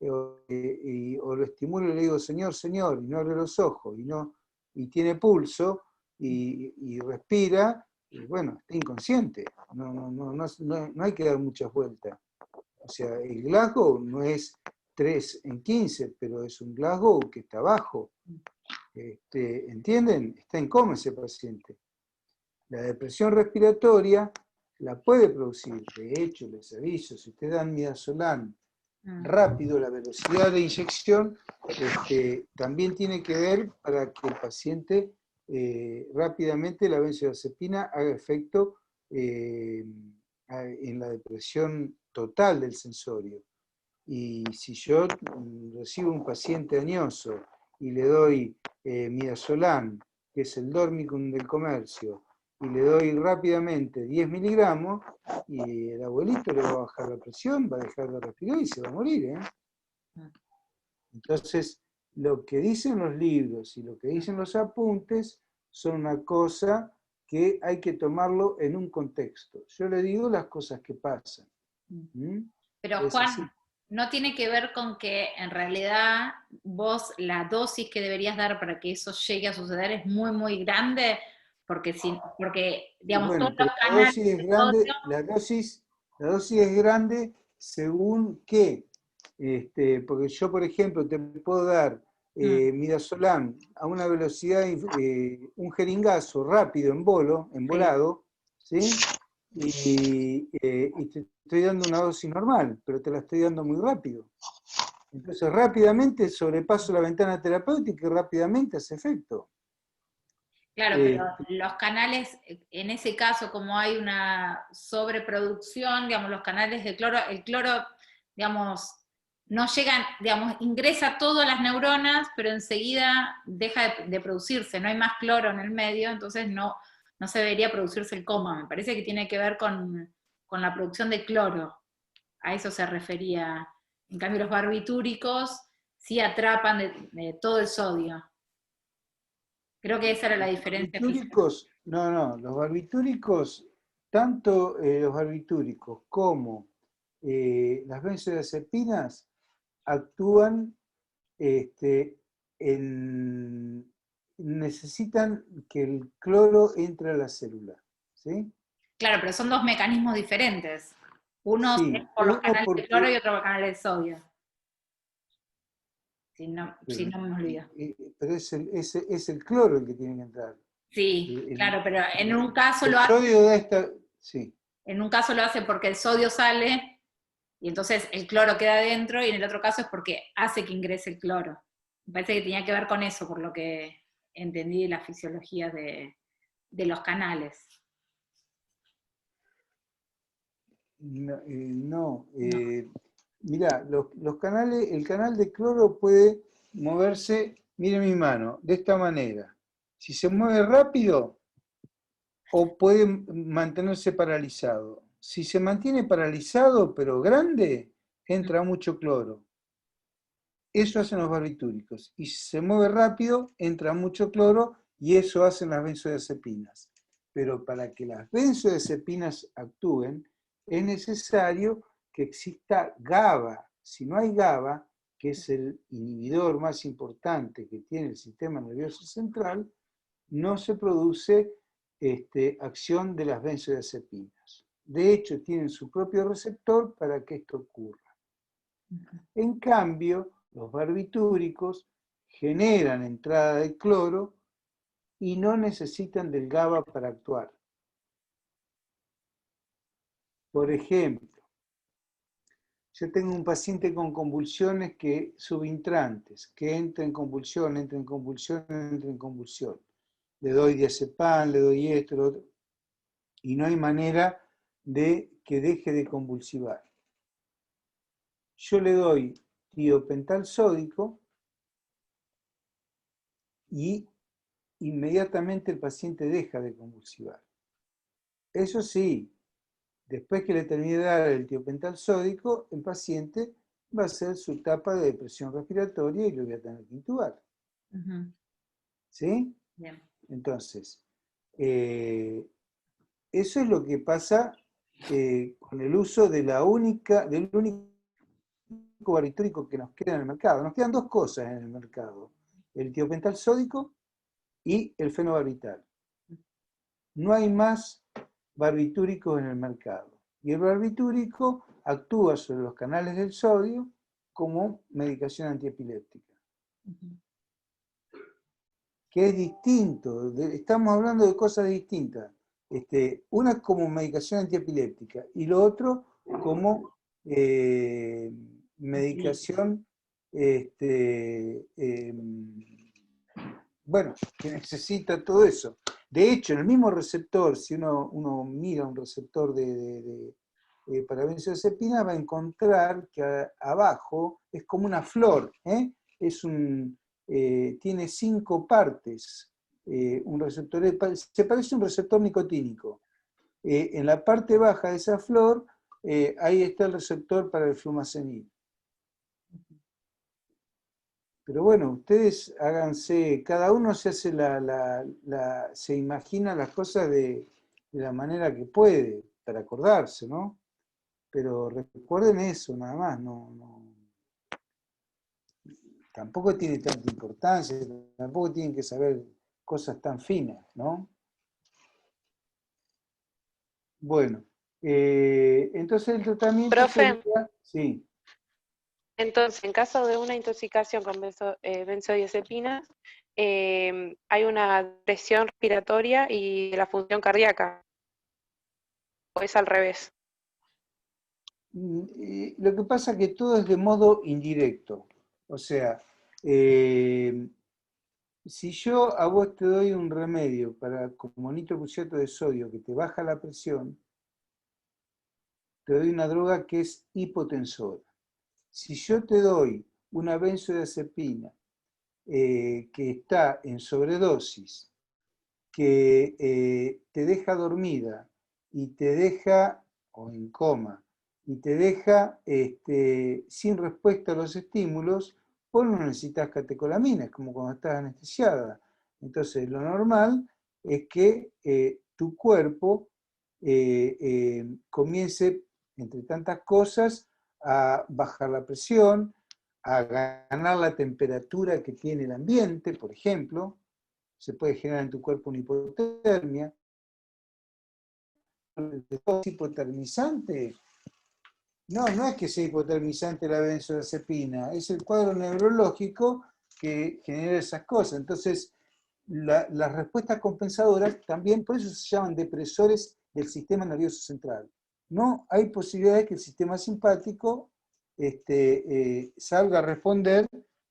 Speaker 1: o lo estimulo y le digo, señor, señor, y no abre los ojos, y tiene pulso, y respira, y bueno, está inconsciente. No hay que dar muchas vueltas. O sea, el Glasgow no es 3 en 15, pero es un Glasgow que está bajo. ¿Entienden? Está en coma ese paciente. La depresión respiratoria la puede producir. De hecho, les aviso, si ustedes dan midazolam rápido, la velocidad de inyección también tiene que ver para que el paciente rápidamente la benzodiazepina haga efecto en la depresión total del sensorio. Y si yo recibo un paciente añoso y le doy midazolam, que es el Dormicum del comercio, y le doy rápidamente 10 miligramos, y el abuelito le va a bajar la presión, va a dejar de respirar y se va a morir. Entonces, lo que dicen los libros y lo que dicen los apuntes son una cosa que hay que tomarlo en un contexto. Yo le digo las cosas que pasan.
Speaker 2: Pero Juan, no tiene que ver con que en realidad vos la dosis que deberías dar para que eso llegue a suceder es muy, muy grande, porque digamos,
Speaker 1: bueno,
Speaker 2: todos los
Speaker 1: la dosis es grande, la dosis es grande según qué. Porque yo, por ejemplo, te puedo dar midazolam a una velocidad, un jeringazo rápido, volado, ¿sí? Y te estoy dando una dosis normal, pero te la estoy dando muy rápido. Entonces rápidamente sobrepaso la ventana terapéutica y rápidamente hace efecto.
Speaker 2: Claro, pero los canales, en ese caso, como hay una sobreproducción, digamos, los canales de cloro, el cloro, digamos, no llegan, digamos, ingresa todo a las neuronas, pero enseguida deja de producirse, no hay más cloro en el medio, entonces no se debería producirse el coma. Me parece que tiene que ver con la producción de cloro. A eso se refería. En cambio, los barbitúricos sí atrapan de todo el sodio. Creo que esa era la diferencia.
Speaker 1: Los barbitúricos, tanto los barbitúricos como las benzodiazepinas actúan necesitan que el cloro entre a la célula, ¿sí?
Speaker 2: Claro, pero son dos mecanismos diferentes. Uno es por los canales de cloro y otro por canales de sodio. Si no me olvido.
Speaker 1: Pero es el cloro el que tiene que entrar.
Speaker 2: Sí, claro, pero en un caso
Speaker 1: lo hace. Sí.
Speaker 2: En un caso lo hace porque el sodio sale y entonces el cloro queda adentro, y en el otro caso es porque hace que ingrese el cloro. Me parece que tenía que ver con eso, por lo que entendí de la fisiología de los canales.
Speaker 1: mirá, el canal de cloro puede moverse, mire mi mano, de esta manera. Si se mueve rápido, o puede mantenerse paralizado. Si se mantiene paralizado, pero grande, entra mucho cloro. Eso hacen los barbitúricos. Y si se mueve rápido, entra mucho cloro y eso hacen las benzodiazepinas. Pero para que las benzodiazepinas actúen, es necesario que exista GABA. Si no hay GABA, que es el inhibidor más importante que tiene el sistema nervioso central, no se produce acción de las benzodiazepinas. De hecho, tienen su propio receptor para que esto ocurra. En cambio, los barbitúricos generan entrada de cloro y no necesitan del GABA para actuar. Por ejemplo, yo tengo un paciente con convulsiones subintrantes, que entra en convulsión, entra en convulsión, entra en convulsión. Le doy diazepam, le doy esto, lo otro, y no hay manera de que deje de convulsivar. Yo le doy tiopental sódico y inmediatamente el paciente deja de convulsivar. Eso sí, después que le termine de dar el tiopental sódico, el paciente va a hacer su etapa de depresión respiratoria y lo voy a tener que intubar. ¿Sí?
Speaker 2: Bien.
Speaker 1: Entonces, eso es lo que pasa con el uso del único barbitúrico que nos queda en el mercado. Nos quedan dos cosas en el mercado: el tiopental sódico y el fenobarbital. No hay más barbitúricos en el mercado. Y el barbitúrico actúa sobre los canales del sodio como medicación antiepiléptica. Que es distinto, estamos hablando de cosas distintas. Una como medicación antiepiléptica y lo otro como medicación bueno, que necesita todo eso. De hecho, en el mismo receptor, si uno mira un receptor para benzodiazepina, va a encontrar que abajo es como una flor, tiene 5 partes. Un receptor, se parece a un receptor nicotínico. En la parte baja de esa flor, ahí está el receptor para el flumazenil. Pero bueno, ustedes háganse, cada uno se hace se imagina las cosas de la manera que puede, para acordarse, ¿no? Pero recuerden eso, nada más, tampoco tiene tanta importancia, tampoco tienen que saber cosas tan finas, ¿no? Bueno, entonces el tratamiento
Speaker 8: Profe,
Speaker 1: sería, sí.
Speaker 8: Entonces, en caso de una intoxicación con benzodiazepinas, hay una presión respiratoria y la función cardíaca, o es al revés.
Speaker 1: Lo que pasa es que todo es de modo indirecto. O sea, si yo a vos te doy un remedio como nitrocruciato de sodio que te baja la presión, te doy una droga que es hipotensora. Si yo te doy una benzodiazepina que está en sobredosis, que te deja dormida y te deja, o en coma, y te deja sin respuesta a los estímulos, vos no necesitas catecolamina, es como cuando estás anestesiada. Entonces, lo normal es que tu cuerpo comience, entre tantas cosas, a bajar la presión, a ganar la temperatura que tiene el ambiente, por ejemplo. Se puede generar en tu cuerpo una hipotermia. ¿Es hipotermizante? No es que sea hipotermizante la benzodiazepina, es el cuadro neurológico que genera esas cosas. Entonces, las respuestas compensadoras también, por eso se llaman depresores del sistema nervioso central. No hay posibilidad de que el sistema simpático salga a responder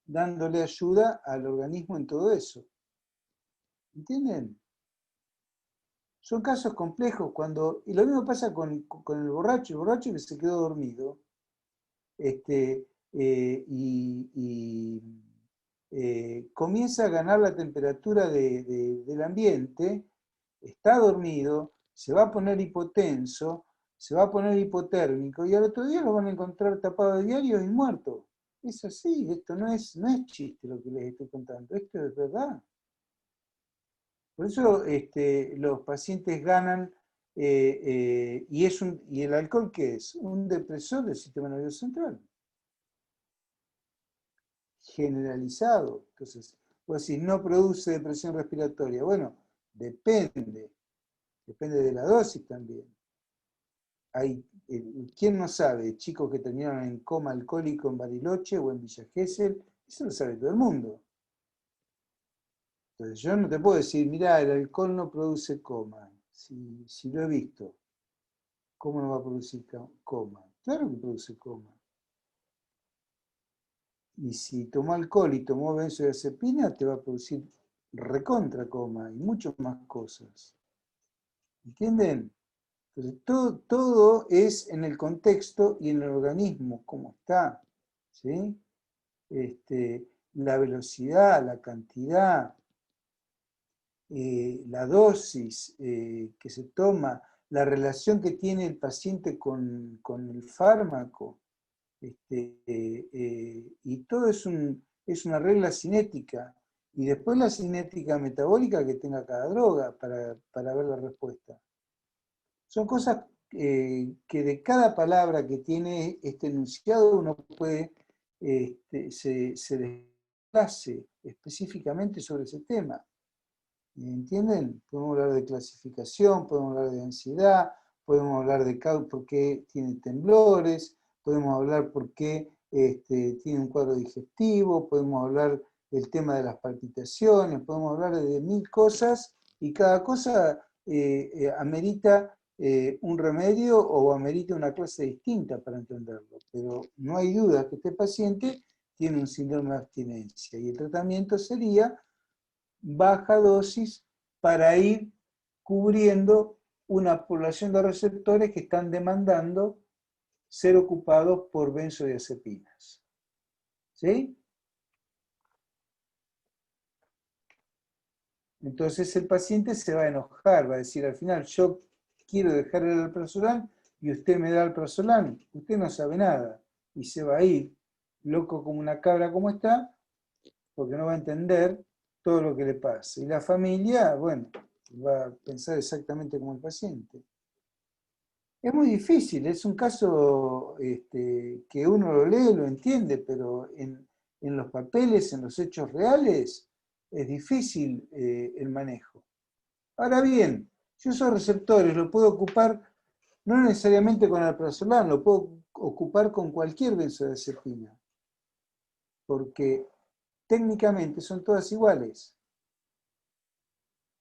Speaker 1: dándole ayuda al organismo en todo eso. ¿Entienden? Son casos complejos y lo mismo pasa con el borracho que se quedó dormido. Comienza a ganar la temperatura del ambiente, está dormido, se va a poner hipotenso, se va a poner hipotérmico y al otro día lo van a encontrar tapado de diario y muerto. Es así, esto no es chiste lo que les estoy contando, esto es verdad. Por eso los pacientes ganan, y el alcohol, ¿qué es? Un depresor del sistema nervioso central. Generalizado. Entonces, vos decís, no produce depresión respiratoria. Bueno, depende de la dosis también. ¿Quién no sabe? Chicos que terminaron en coma alcohólico en Bariloche o en Villa Gesell, eso lo sabe todo el mundo. Entonces yo no te puedo decir, mirá, el alcohol no produce coma, si lo he visto. ¿Cómo no va a producir coma? Claro que produce coma. Y si tomó alcohol y tomó benzodiazepina, te va a producir recontra coma y muchas más cosas. ¿Entienden? Entonces, todo es en el contexto y en el organismo, cómo está. ¿Sí? La velocidad, la cantidad, la dosis que se toma, la relación que tiene el paciente con el fármaco, y todo es una regla cinética. Y después la cinética metabólica que tenga cada droga para ver la respuesta. Son cosas que de cada palabra que tiene este enunciado uno puede, se desplace específicamente sobre ese tema. ¿Entienden? Podemos hablar de clasificación, podemos hablar de ansiedad, podemos hablar de por qué tiene temblores, podemos hablar por qué tiene un cuadro digestivo, podemos hablar del tema de las palpitaciones, podemos hablar de 1000 cosas y cada cosa amerita un remedio o amerita una clase distinta para entenderlo. Pero no hay duda que este paciente tiene un síndrome de abstinencia y el tratamiento sería baja dosis para ir cubriendo una población de receptores que están demandando ser ocupados por benzodiazepinas. ¿Sí? Entonces el paciente se va a enojar, va a decir al final, yo quiero dejar el alprazolam y usted me da alprazolam, usted no sabe nada, y se va a ir loco como una cabra como está, porque no va a entender todo lo que le pasa. Y la familia, bueno, va a pensar exactamente como el paciente. Es muy difícil, es un caso que uno lo lee, lo entiende, pero en los papeles, en los hechos reales, es difícil el manejo. Ahora bien, yo esos receptores los puedo ocupar no necesariamente con alprazolam, lo puedo ocupar con cualquier benzodiazepina, porque técnicamente son todas iguales.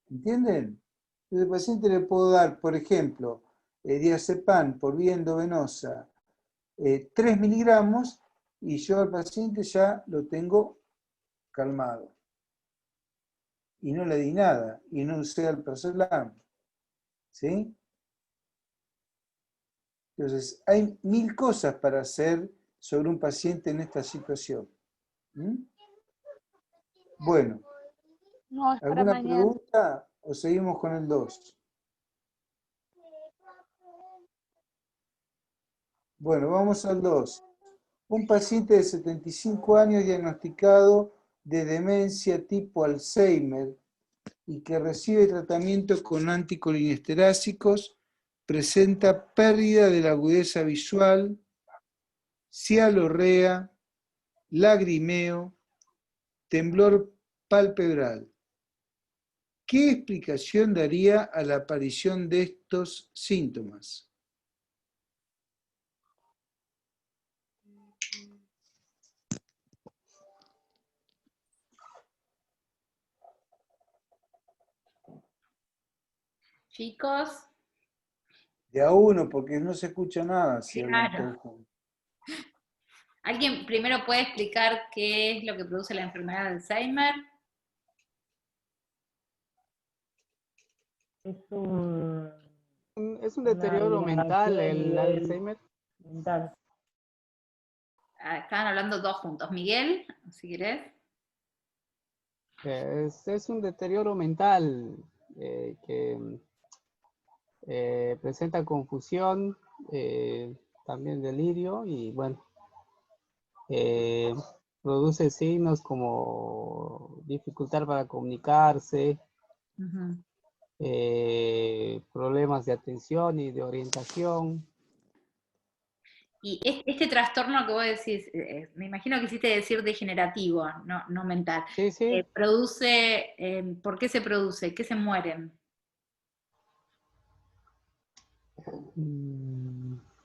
Speaker 1: ¿Entienden? Entonces al paciente le puedo dar, por ejemplo, diazepam por vía endovenosa, 3 miligramos, y yo al paciente ya lo tengo calmado. Y no le di nada, y no usé alprazolam. ¿Sí? Entonces, hay 1000 cosas para hacer sobre un paciente en esta situación. Bueno,
Speaker 4: No, es para
Speaker 1: ¿alguna
Speaker 4: mañana.
Speaker 1: pregunta o seguimos con el 2? Bueno, vamos al 2. Un paciente de 75 años diagnosticado de demencia tipo Alzheimer y que recibe tratamiento con anticolinesterásicos presenta pérdida de la agudeza visual, cialorrea, lagrimeo, temblor palpebral. ¿Qué explicación daría a la aparición de estos síntomas?
Speaker 2: Chicos.
Speaker 1: De a uno, porque no se escucha nada si hablan
Speaker 2: Claro.
Speaker 1: todos juntos.
Speaker 2: ¿Alguien primero puede explicar qué es lo que produce la enfermedad de Alzheimer?
Speaker 5: Es
Speaker 12: un deterioro mental, el Alzheimer.
Speaker 5: Mental.
Speaker 2: estaban hablando dos juntos. Miguel, si querés.
Speaker 12: Es un deterioro mental que presenta confusión, también delirio y bueno, produce signos como dificultad para comunicarse, problemas de atención y de orientación.
Speaker 2: Y este trastorno que vos decís, me imagino que hiciste decir degenerativo, no mental.
Speaker 12: Sí, sí.
Speaker 2: Produce, ¿por qué se produce? ¿Qué se mueren?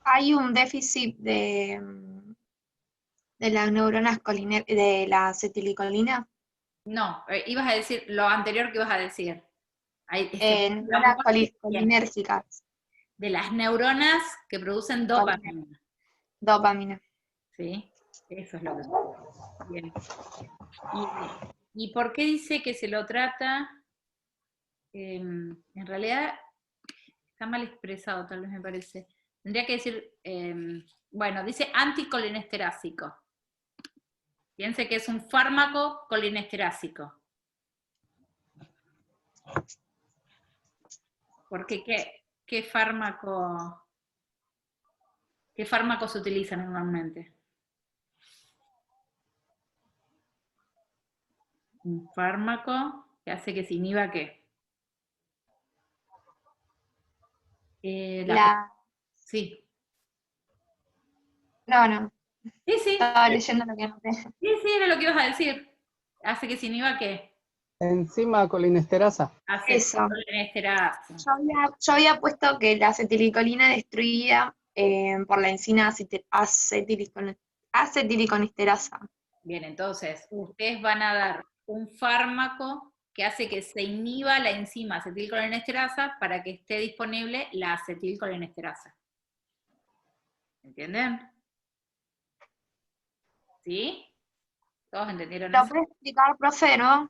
Speaker 11: Hay un déficit de las neuronas de la acetilcolina.
Speaker 2: No, ibas a decir lo anterior que ibas a decir.
Speaker 11: Neuronas colinérgicas.
Speaker 2: De las neuronas que producen dopamina.
Speaker 11: Dopamina.
Speaker 2: Sí, eso es lo que pasa. Bien. ¿Y por qué dice que se lo trata? En realidad está mal expresado, tal vez me parece. Tendría que decir, bueno, dice anticolinesterásico. Piense que es un fármaco colinesterásico. Porque ¿qué fármaco se utiliza normalmente? Un fármaco que hace que se inhiba ¿qué? Sí.
Speaker 11: No.
Speaker 2: Sí.
Speaker 11: Estaba leyendo lo que anoté.
Speaker 2: Sí, era lo que ibas a decir. ¿Hace que se inhiba qué?
Speaker 12: Enzima colinesterasa.
Speaker 11: Eso.
Speaker 2: Colinesterasa.
Speaker 11: Yo había puesto que la acetilcolina destruida por la enzima acetilcolinesterasa.
Speaker 2: Bien, entonces, ustedes van a dar un fármaco que hace que se inhiba la enzima acetilcolinesterasa para que esté disponible la acetilcolinesterasa. ¿Entienden? ¿Sí? ¿Todos entendieron eso?
Speaker 11: ¿Lo puede explicar, profe, no?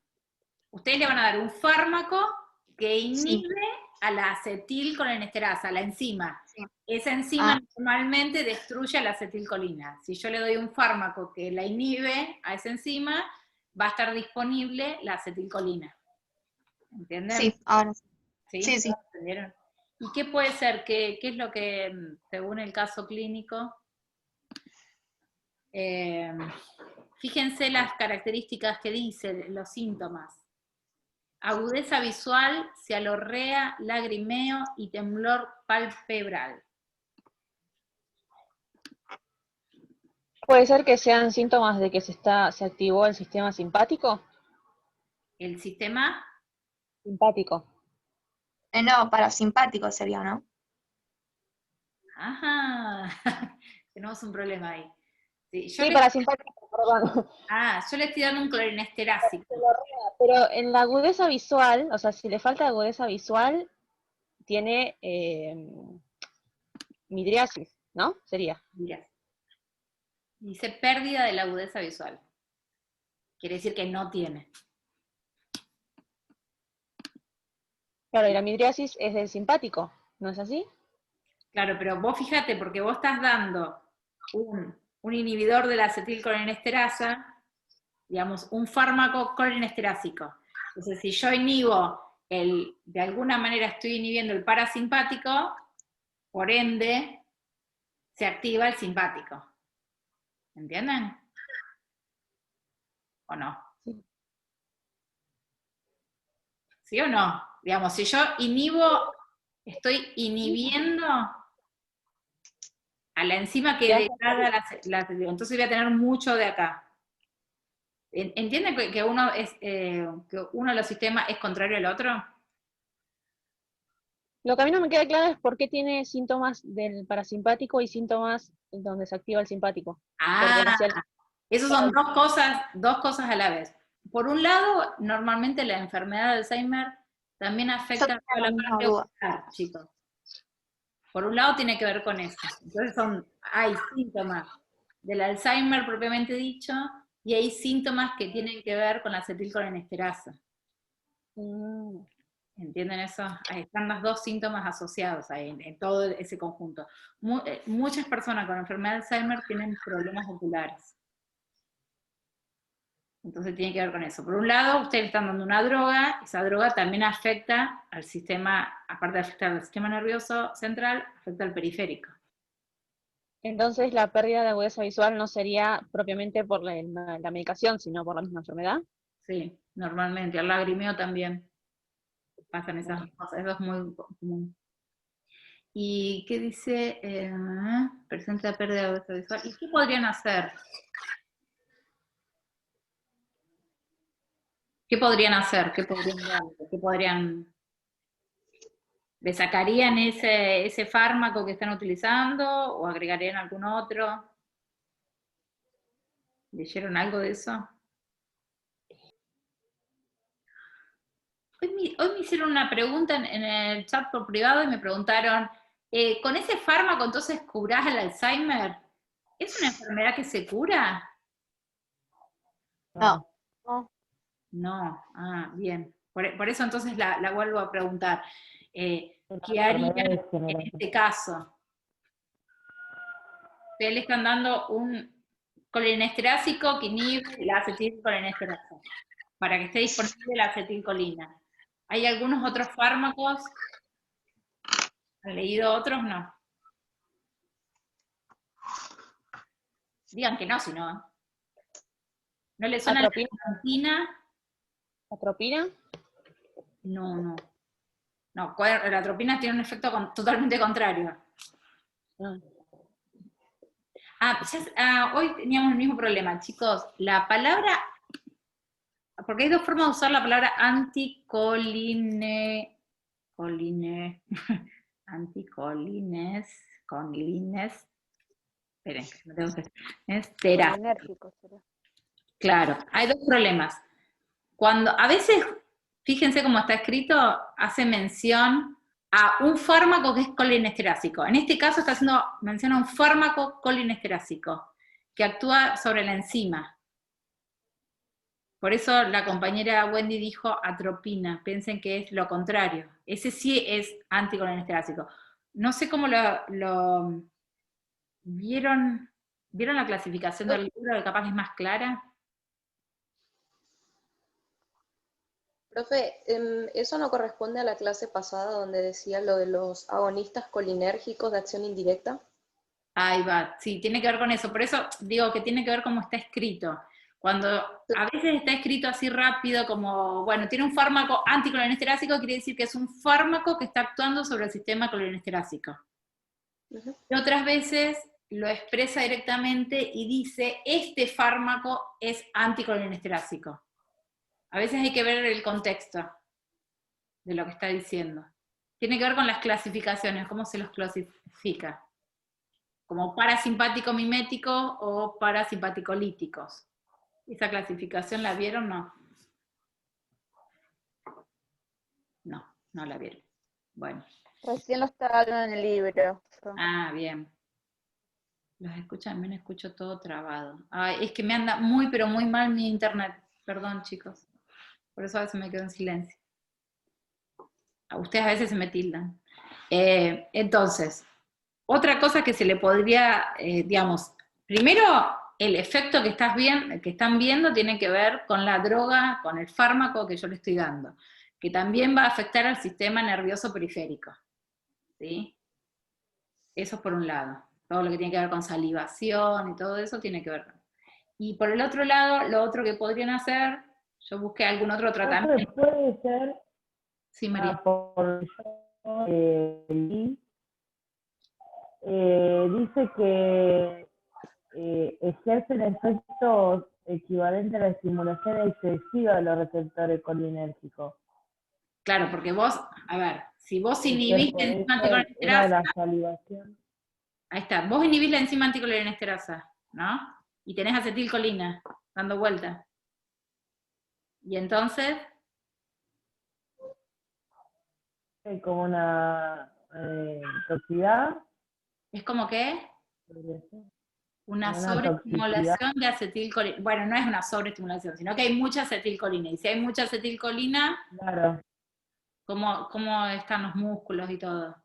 Speaker 2: Ustedes le van a dar un fármaco que inhibe a la acetilcolinesterasa, la enzima. Sí. Esa enzima normalmente destruye a la acetilcolina. Si yo le doy un fármaco que la inhibe a esa enzima, va a estar disponible la acetilcolina. ¿Entienden?
Speaker 11: Sí, ahora
Speaker 2: sí. ¿Sí? ¿Entendieron? ¿Y qué puede ser? ¿Qué es lo que, según el caso clínico? Fíjense las características que dicen, los síntomas. Agudeza visual, cialorrea, lagrimeo y temblor palpebral.
Speaker 4: ¿Puede ser que sean síntomas de que se activó el sistema simpático?
Speaker 2: ¿El sistema?
Speaker 4: Simpático.
Speaker 11: No, parasimpático sería, ¿no?
Speaker 2: Ajá, tenemos un problema ahí.
Speaker 4: Sí, parasimpático, perdón.
Speaker 2: Yo le estoy dando un colinesterasico.
Speaker 4: Pero en la agudeza visual, o sea, si le falta agudeza visual, tiene midriasis, ¿no? Sería.
Speaker 2: Midriasis. Dice pérdida de la agudeza visual. Quiere decir que no tiene.
Speaker 4: Claro, y la midriasis es del simpático, ¿no es así?
Speaker 2: Claro, pero vos fíjate, porque vos estás dando un inhibidor de la acetilcolinesterasa, digamos, un fármaco colinesterásico. Entonces, si yo inhibo de alguna manera estoy inhibiendo el parasimpático, por ende, se activa el simpático. ¿Entienden? ¿O no? ¿Sí o no? Digamos, si yo estoy inhibiendo a la enzima que degrada la entonces voy a tener mucho de acá. ¿Entienden que uno de los sistemas es contrario al otro?
Speaker 4: Lo que a mí no me queda claro es por qué tiene síntomas del parasimpático y síntomas donde se activa el simpático.
Speaker 2: Esos son dos cosas a la vez. Por un lado, normalmente la enfermedad de Alzheimer también afecta a toda la parte ocular, chicos. Por un lado tiene que ver con eso. Entonces hay síntomas del Alzheimer propiamente dicho, y hay síntomas que tienen que ver con la acetilcolinesterasa. ¿Entienden eso? Ahí están los dos síntomas asociados ahí, en todo ese conjunto. Muchas personas con enfermedad de Alzheimer tienen problemas oculares. Entonces tiene que ver con eso. Por un lado, ustedes le están dando una droga, esa droga también afecta al sistema, aparte de afectar al sistema nervioso central, afecta al periférico.
Speaker 4: Entonces, la pérdida de agudeza visual no sería propiamente por la medicación, sino por la misma enfermedad.
Speaker 2: Sí, normalmente. El lagrimeo también. Pasan esas cosas. Eso es muy común. ¿Y qué dice? Presenta pérdida de agudeza visual. ¿Y qué podrían hacer? ¿Qué podrían hacer? ¿Qué podrían ¿Le sacarían ese fármaco que están utilizando o agregarían algún otro? ¿Leyeron algo de eso? Hoy me hicieron una pregunta en el chat por privado y me preguntaron, ¿con ese fármaco entonces curás el Alzheimer? ¿Es una enfermedad que se cura?
Speaker 11: No.
Speaker 2: No, bien. Por eso entonces la vuelvo a preguntar. ¿Qué harían en este caso? Ustedes le están dando un colinesterasico que inhibe la acetilcolinesterasa, para que esté disponible la acetilcolina. ¿Hay algunos otros fármacos? ¿Han leído otros? No. Digan que no, si no. ¿No le suena la atropina?
Speaker 4: ¿Atropina?
Speaker 2: No. No, la atropina tiene un efecto totalmente contrario. Hoy teníamos el mismo problema, chicos. La palabra, porque hay dos formas de usar la palabra anticolines, esperen, no tengo que
Speaker 10: Colinérgico será.
Speaker 2: Claro, hay dos problemas. Cuando, a veces, fíjense cómo está escrito, hace mención a un fármaco que es colinesterasico. En este caso está haciendo mención a un fármaco colinesterasico que actúa sobre la enzima. Por eso la compañera Wendy dijo atropina, piensen que es lo contrario. Ese sí es anticolinesterasico. No sé cómo lo ¿vieron la clasificación del libro, que capaz es más clara?
Speaker 8: Profe, ¿eso no corresponde a la clase pasada donde decía lo de los agonistas colinérgicos de acción indirecta?
Speaker 2: Ahí va, sí, tiene que ver con eso. Por eso digo que tiene que ver cómo está escrito. Cuando a veces está escrito así rápido, como, bueno, tiene un fármaco anticolinesterasico, quiere decir que es un fármaco que está actuando sobre el sistema colinesterasico. Y otras veces lo expresa directamente y dice, este fármaco es anticolinesterasico. A veces hay que ver el contexto de lo que está diciendo. Tiene que ver con las clasificaciones, cómo se los clasifica. Como parasimpático mimético o parasimpaticolíticos. ¿Esa clasificación la vieron o no? No la vieron. Bueno.
Speaker 10: Recién lo estaba viendo en el libro.
Speaker 2: Ah, bien. Los escuchan, también escucho todo trabado. Ay, es que me anda muy, pero muy mal mi internet. Perdón, chicos. Por eso a veces me quedo en silencio. A ustedes a veces se me tildan. Entonces, otra cosa que se le podría, digamos, primero, el efecto que están viendo tiene que ver con la droga, con el fármaco que yo le estoy dando, que también va a afectar al sistema nervioso periférico. ¿Sí? Eso por un lado. Todo lo que tiene que ver con salivación y todo eso tiene que ver. Y por el otro lado, lo otro que podrían hacer, yo busqué algún otro tratamiento.
Speaker 5: Puede ser.
Speaker 2: Sí, María.
Speaker 5: Dice que ejercen efectos equivalentes a la estimulación excesiva de los receptores colinérgicos.
Speaker 2: Claro, porque vos, a ver, si vos inhibís la enzima anticolinesterasa, ahí está, vos inhibís la enzima anticolinesterasa, ¿no? Y tenés acetilcolina dando vuelta. Y entonces...
Speaker 5: ¿Es como una toxicidad?
Speaker 2: ¿Es como qué? Una sobreestimulación de acetilcolina. Bueno, no es una sobreestimulación, sino que hay mucha acetilcolina. Y si hay mucha acetilcolina,
Speaker 5: claro,
Speaker 2: cómo están los músculos y todo.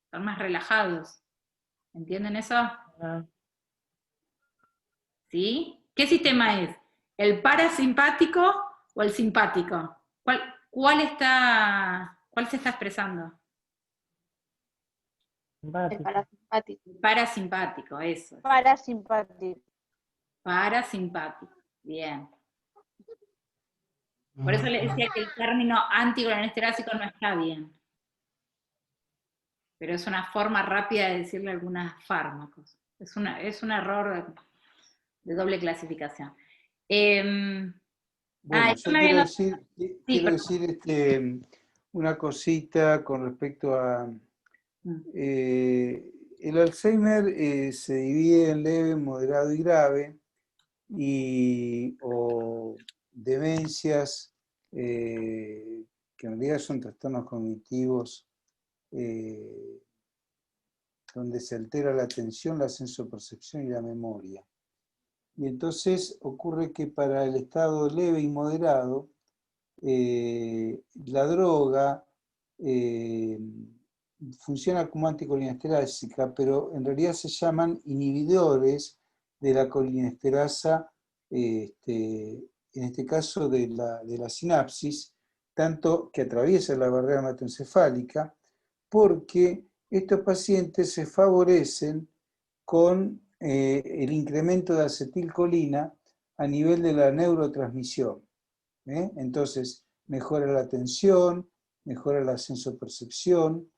Speaker 2: Están más relajados. ¿Entienden eso? ¿Sí? ¿Qué sistema es? ¿El parasimpático o el simpático? ¿Cuál se está expresando?
Speaker 10: El parasimpático.
Speaker 2: Parasimpático, eso.
Speaker 10: Parasimpático.
Speaker 2: Parasimpático, bien. Por eso le decía que el término anticolinesterásico no está bien. Pero es una forma rápida de decirle algunos fármacos. Es un error de doble clasificación.
Speaker 1: Bueno, yo quiero decir una cosita con respecto a... el Alzheimer se divide en leve, moderado y grave, o demencias, que en realidad son trastornos cognitivos, donde se altera la atención, la sensopercepción y la memoria. Y entonces ocurre que para el estado leve y moderado, la droga funciona como anticolinesterásica, pero en realidad se llaman inhibidores de la colinesterasa, en este caso de la sinapsis, tanto que atraviesa la barrera hematoencefálica, porque estos pacientes se favorecen con el incremento de acetilcolina a nivel de la neurotransmisión. Entonces, mejora la atención, mejora la sensopercepción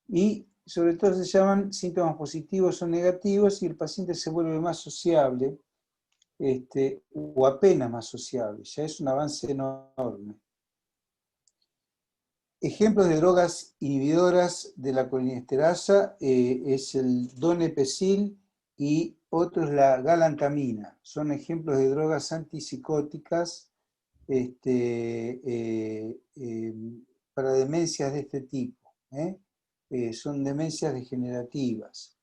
Speaker 1: y sobre todo se llaman síntomas positivos o negativos y el paciente se vuelve más sociable o apenas más sociable. Ya es un avance enorme. Ejemplos de drogas inhibidoras de la colinesterasa es el donepezil y otro es la galantamina. Son ejemplos de drogas antipsicóticas para demencias de este tipo. Son demencias degenerativas.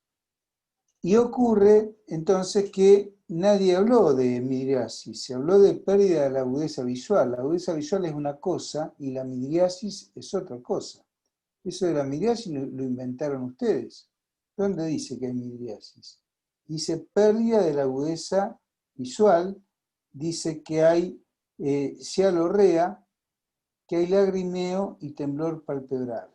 Speaker 1: Y ocurre entonces que nadie habló de midriasis, se habló de pérdida de la agudeza visual. La agudeza visual es una cosa y la midriasis es otra cosa. Eso de la midriasis lo inventaron ustedes. ¿Dónde dice que hay midriasis? Dice pérdida de la agudeza visual, dice que hay cialorrea, que hay lagrimeo y temblor palpebral.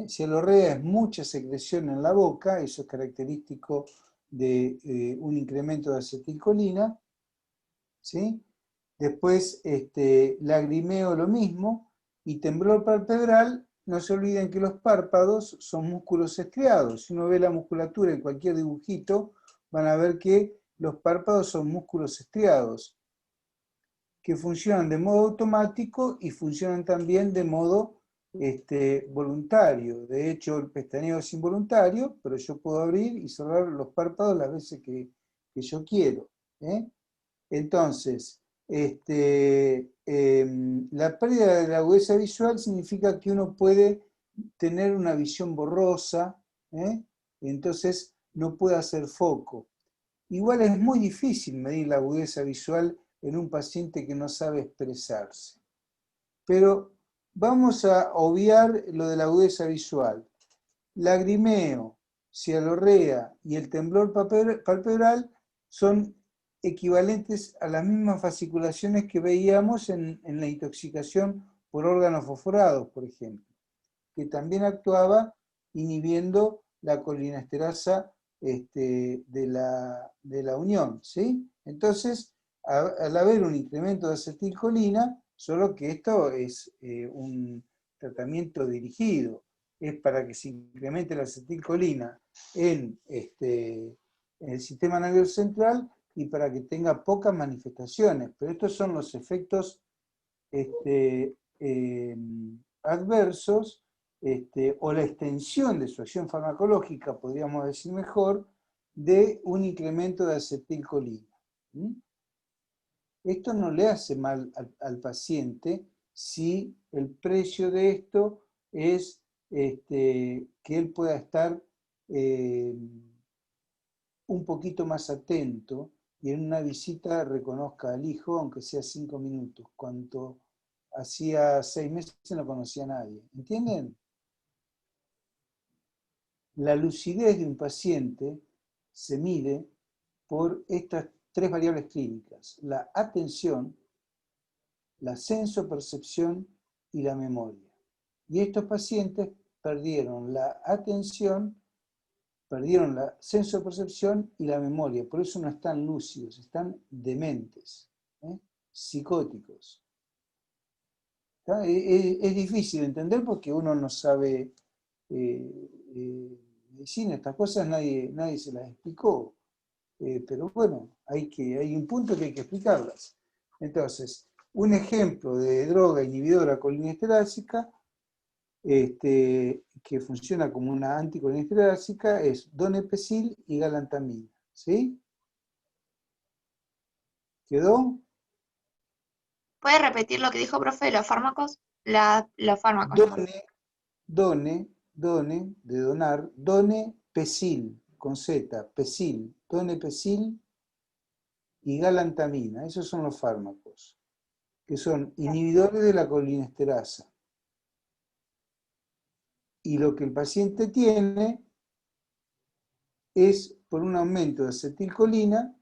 Speaker 1: Cialorrea es mucha secreción en la boca, eso es característico de un incremento de acetilcolina, ¿sí? Después, lagrimeo lo mismo, y temblor palpebral, no se olviden que los párpados son músculos estriados. Si uno ve la musculatura en cualquier dibujito, van a ver que los párpados son músculos estriados, que funcionan de modo automático y funcionan también de modo voluntario. De hecho, el pestañeo es involuntario, pero yo puedo abrir y cerrar los párpados las veces que yo quiero. Entonces, la pérdida de la agudeza visual significa que uno puede tener una visión borrosa, entonces no puede hacer foco. Igual es muy difícil medir la agudeza visual en un paciente que no sabe expresarse. Pero vamos a obviar lo de la agudeza visual. Lagrimeo, cialorrea y el temblor palpebral son equivalentes a las mismas fasciculaciones que veíamos en la intoxicación por órganos fosforados, por ejemplo, que también actuaba inhibiendo la colinesterasa de la unión, ¿sí? Entonces, al haber un incremento de acetilcolina, solo que esto es un tratamiento dirigido, es para que se incremente la acetilcolina en el sistema nervioso central y para que tenga pocas manifestaciones. Pero estos son los efectos adversos o la extensión de su acción farmacológica, podríamos decir mejor, de un incremento de acetilcolina. Esto no le hace mal al paciente si el precio de esto es que él pueda estar un poquito más atento y en una visita reconozca al hijo, aunque sea 5 minutos, cuando hacía 6 meses no conocía a nadie. ¿Entienden? La lucidez de un paciente se mide por estas 3 variables clínicas: la atención, la sensopercepción y la memoria. Y estos pacientes perdieron la atención, perdieron la sensopercepción y la memoria. Por eso no están lúcidos, están dementes, psicóticos. Es difícil de entender porque uno no sabe medicina, estas cosas nadie se las explicó. Pero bueno, hay un punto que hay que explicarlas. Entonces, un ejemplo de droga inhibidora colinesterásica que funciona como una anticolinesterásica es donepezil y galantamina. ¿Sí? ¿Quedó?
Speaker 11: ¿Puede repetir lo que dijo, profe, de los fármacos? Los fármacos.
Speaker 1: Done, de donar, donepezil, con Z, pezil, donepezil y galantamina. Esos son los fármacos, que son inhibidores de la colinesterasa. Y lo que el paciente tiene es por un aumento de acetilcolina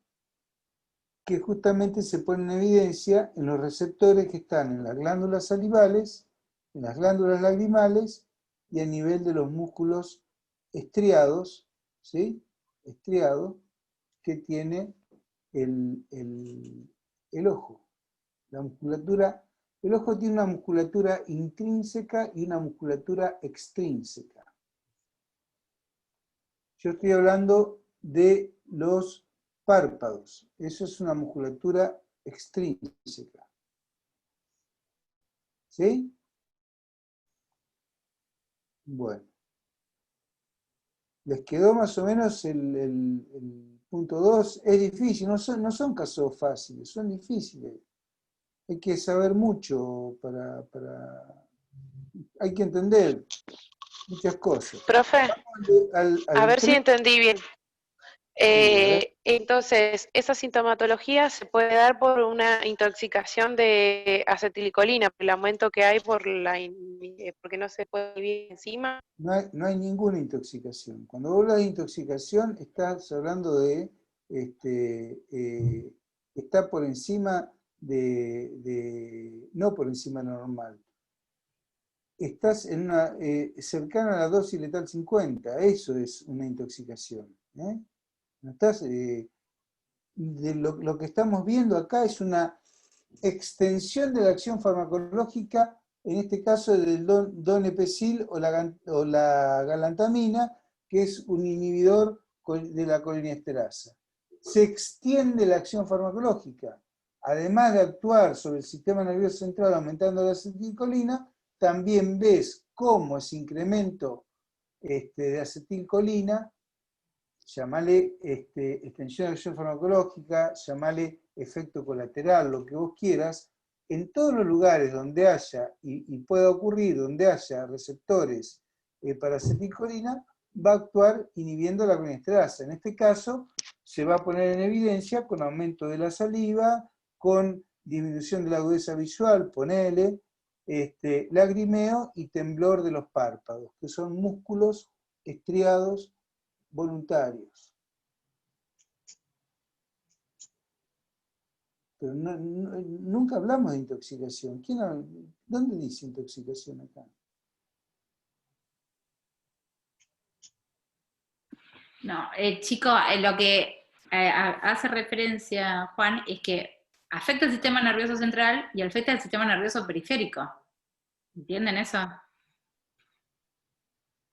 Speaker 1: que justamente se pone en evidencia en los receptores que están en las glándulas salivales, en las glándulas lagrimales y a nivel de los músculos estriados, ¿sí? Estriados que tiene el ojo. La musculatura, el ojo tiene una musculatura intrínseca y una musculatura extrínseca. Yo estoy hablando de los párpados. Eso es una musculatura extrínseca. ¿Sí? Bueno. ¿Les quedó más o menos el punto 2? Es difícil, no son casos fáciles, son difíciles. Hay que saber mucho hay que entender muchas cosas.
Speaker 8: Profe, a ver si entendí bien. Entonces, esa sintomatología se puede dar por una intoxicación de acetilcolina, por el aumento que hay porque no se puede vivir encima.
Speaker 1: No hay ninguna intoxicación. Cuando hablas de intoxicación, estás hablando de, está por encima no por encima de lo normal. Estás en una, cercana a la dosis letal 50, eso es una intoxicación. No estás, lo que estamos viendo acá es una extensión de la acción farmacológica, en este caso del donepezil o la galantamina, que es un inhibidor de la colinesterasa. Se extiende la acción farmacológica. Además de actuar sobre el sistema nervioso central aumentando la acetilcolina, también ves cómo ese incremento de acetilcolina, llamale extensión de acción farmacológica, llamale efecto colateral, lo que vos quieras, en todos los lugares donde haya, y pueda ocurrir, donde haya receptores para acetilcolina, va a actuar inhibiendo la colinesterasa. En este caso, se va a poner en evidencia con aumento de la saliva, con disminución de la agudeza visual, ponele, lagrimeo y temblor de los párpados, que son músculos estriados voluntarios. Pero nunca hablamos de intoxicación. ¿Dónde dice intoxicación acá?
Speaker 2: No, chico, lo que hace referencia Juan es que afecta al sistema nervioso central y afecta al sistema nervioso periférico. ¿Entienden eso?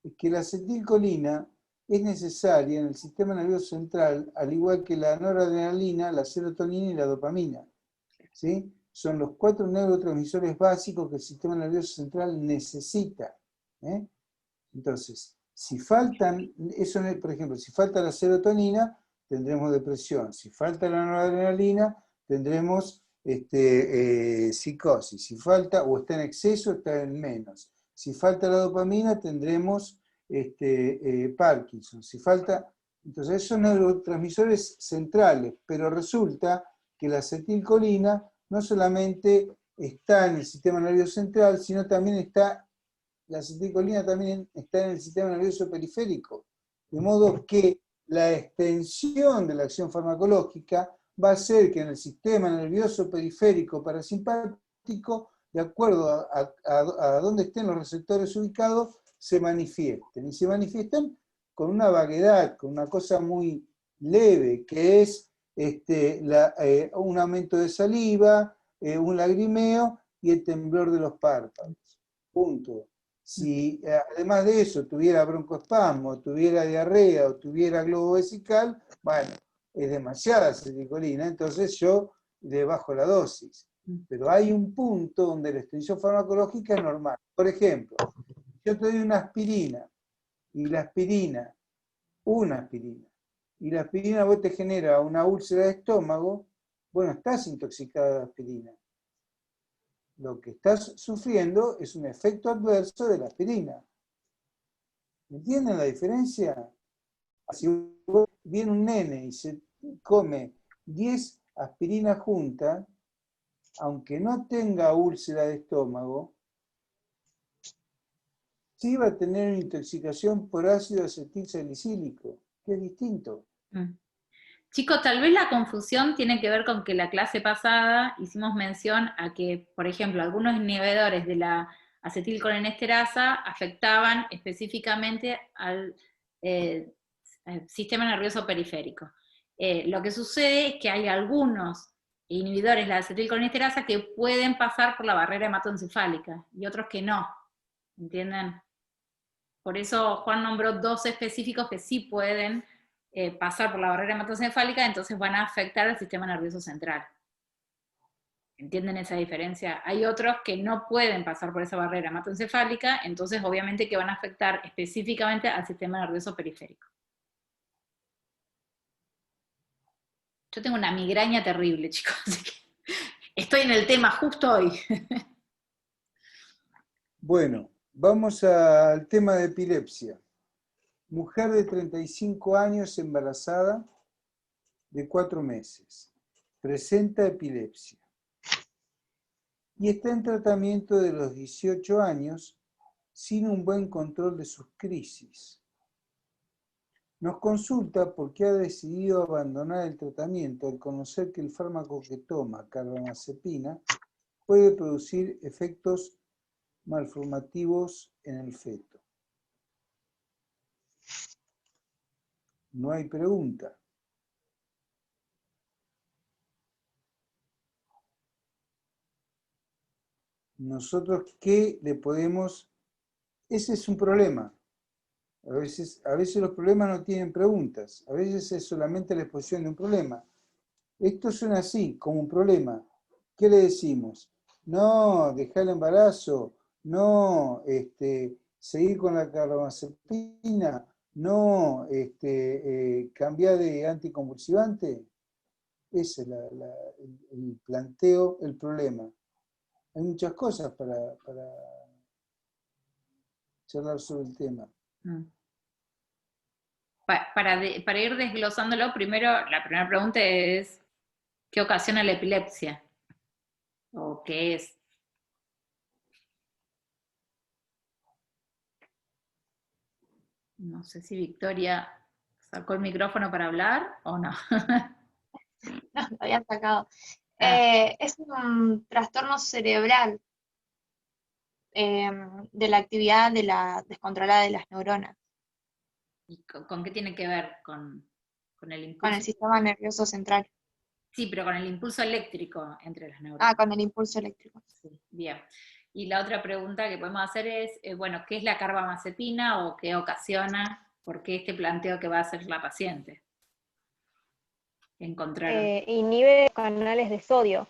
Speaker 1: Es que la acetilcolina es necesaria en el sistema nervioso central, al igual que la noradrenalina, la serotonina y la dopamina. ¿Sí? Son los 4 neurotransmisores básicos que el sistema nervioso central necesita. Entonces, si faltan, por ejemplo, si falta la serotonina, tendremos depresión. Si falta la noradrenalina, tendremos psicosis. Si falta, o está en exceso, está en menos. Si falta la dopamina, tendremos Parkinson. Si falta, entonces esos son neurotransmisores centrales, pero resulta que la acetilcolina no solamente está en el sistema nervioso central, sino también está la acetilcolina también está en el sistema nervioso periférico, de modo que la extensión de la acción farmacológica va a ser que en el sistema nervioso periférico parasimpático, de acuerdo a dónde estén los receptores ubicados, se manifiesten. Y se manifiestan con una vaguedad, con una cosa muy leve, que es un aumento de saliva, un lagrimeo y el temblor de los párpados. Punto. Si además de eso tuviera broncoespasmo, tuviera diarrea o tuviera globo vesical, bueno, es demasiada acetilcolina, entonces yo le bajo la dosis. Pero hay un punto donde la extensión farmacológica es normal. Por ejemplo, yo te doy una aspirina, y la aspirina, y la aspirina vos te genera una úlcera de estómago, bueno, estás intoxicada de aspirina. Lo que estás sufriendo es un efecto adverso de la aspirina. ¿Entienden la diferencia? Si viene un nene y se come 10 aspirinas juntas, aunque no tenga úlcera de estómago, sí va a tener una intoxicación por ácido acetilsalicílico, que es distinto.
Speaker 2: Chicos, tal vez la confusión tiene que ver con que la clase pasada hicimos mención a que, por ejemplo, algunos inhibidores de la acetilcolinesterasa afectaban específicamente al sistema nervioso periférico. Lo que sucede es que hay algunos inhibidores de la acetilcolinesterasa que pueden pasar por la barrera hematoencefálica y otros que no, ¿entienden? Por eso Juan nombró 2 específicos que sí pueden pasar por la barrera hematoencefálica, entonces van a afectar al sistema nervioso central. ¿Entienden esa diferencia? Hay otros que no pueden pasar por esa barrera hematoencefálica, entonces obviamente que van a afectar específicamente al sistema nervioso periférico. Yo tengo una migraña terrible, chicos, así que estoy en el tema justo hoy.
Speaker 1: Bueno, vamos al tema de epilepsia. Mujer de 35 años embarazada de 4 meses. Presenta epilepsia. Y está en tratamiento de los 18 años sin un buen control de sus crisis. Nos consulta porque ha decidido abandonar el tratamiento al conocer que el fármaco que toma, carbamazepina, puede producir efectos malformativos en el feto. No hay pregunta. Nosotros, ¿qué le podemos...? Ese es un problema. A veces los problemas no tienen preguntas. A veces es solamente la exposición de un problema. Esto suena así, como un problema. ¿Qué le decimos? No, dejar el embarazo. No, seguir con la carbamazepina. No, cambiar de anticonvulsivante. Ese es el planteo, el problema. Hay muchas cosas para charlar sobre el tema.
Speaker 2: Para ir desglosándolo, primero, la primera pregunta es, ¿qué ocasiona la epilepsia? ¿O qué es? No sé si Victoria sacó el micrófono para hablar o no.
Speaker 11: No, lo había sacado. Es un trastorno cerebral de la actividad de la descontrolada de las neuronas.
Speaker 2: ¿Y con qué tiene que ver? ¿Con el impulso?
Speaker 11: Con el sistema nervioso central.
Speaker 2: Sí, pero con el impulso eléctrico entre las neuronas.
Speaker 11: Ah, con el impulso eléctrico.
Speaker 2: Sí, bien. Y la otra pregunta que podemos hacer es, bueno, ¿qué es la carbamazepina o qué ocasiona? ¿Por qué este planteo que va a hacer la paciente? Encontraron.
Speaker 10: Inhibe canales de sodio.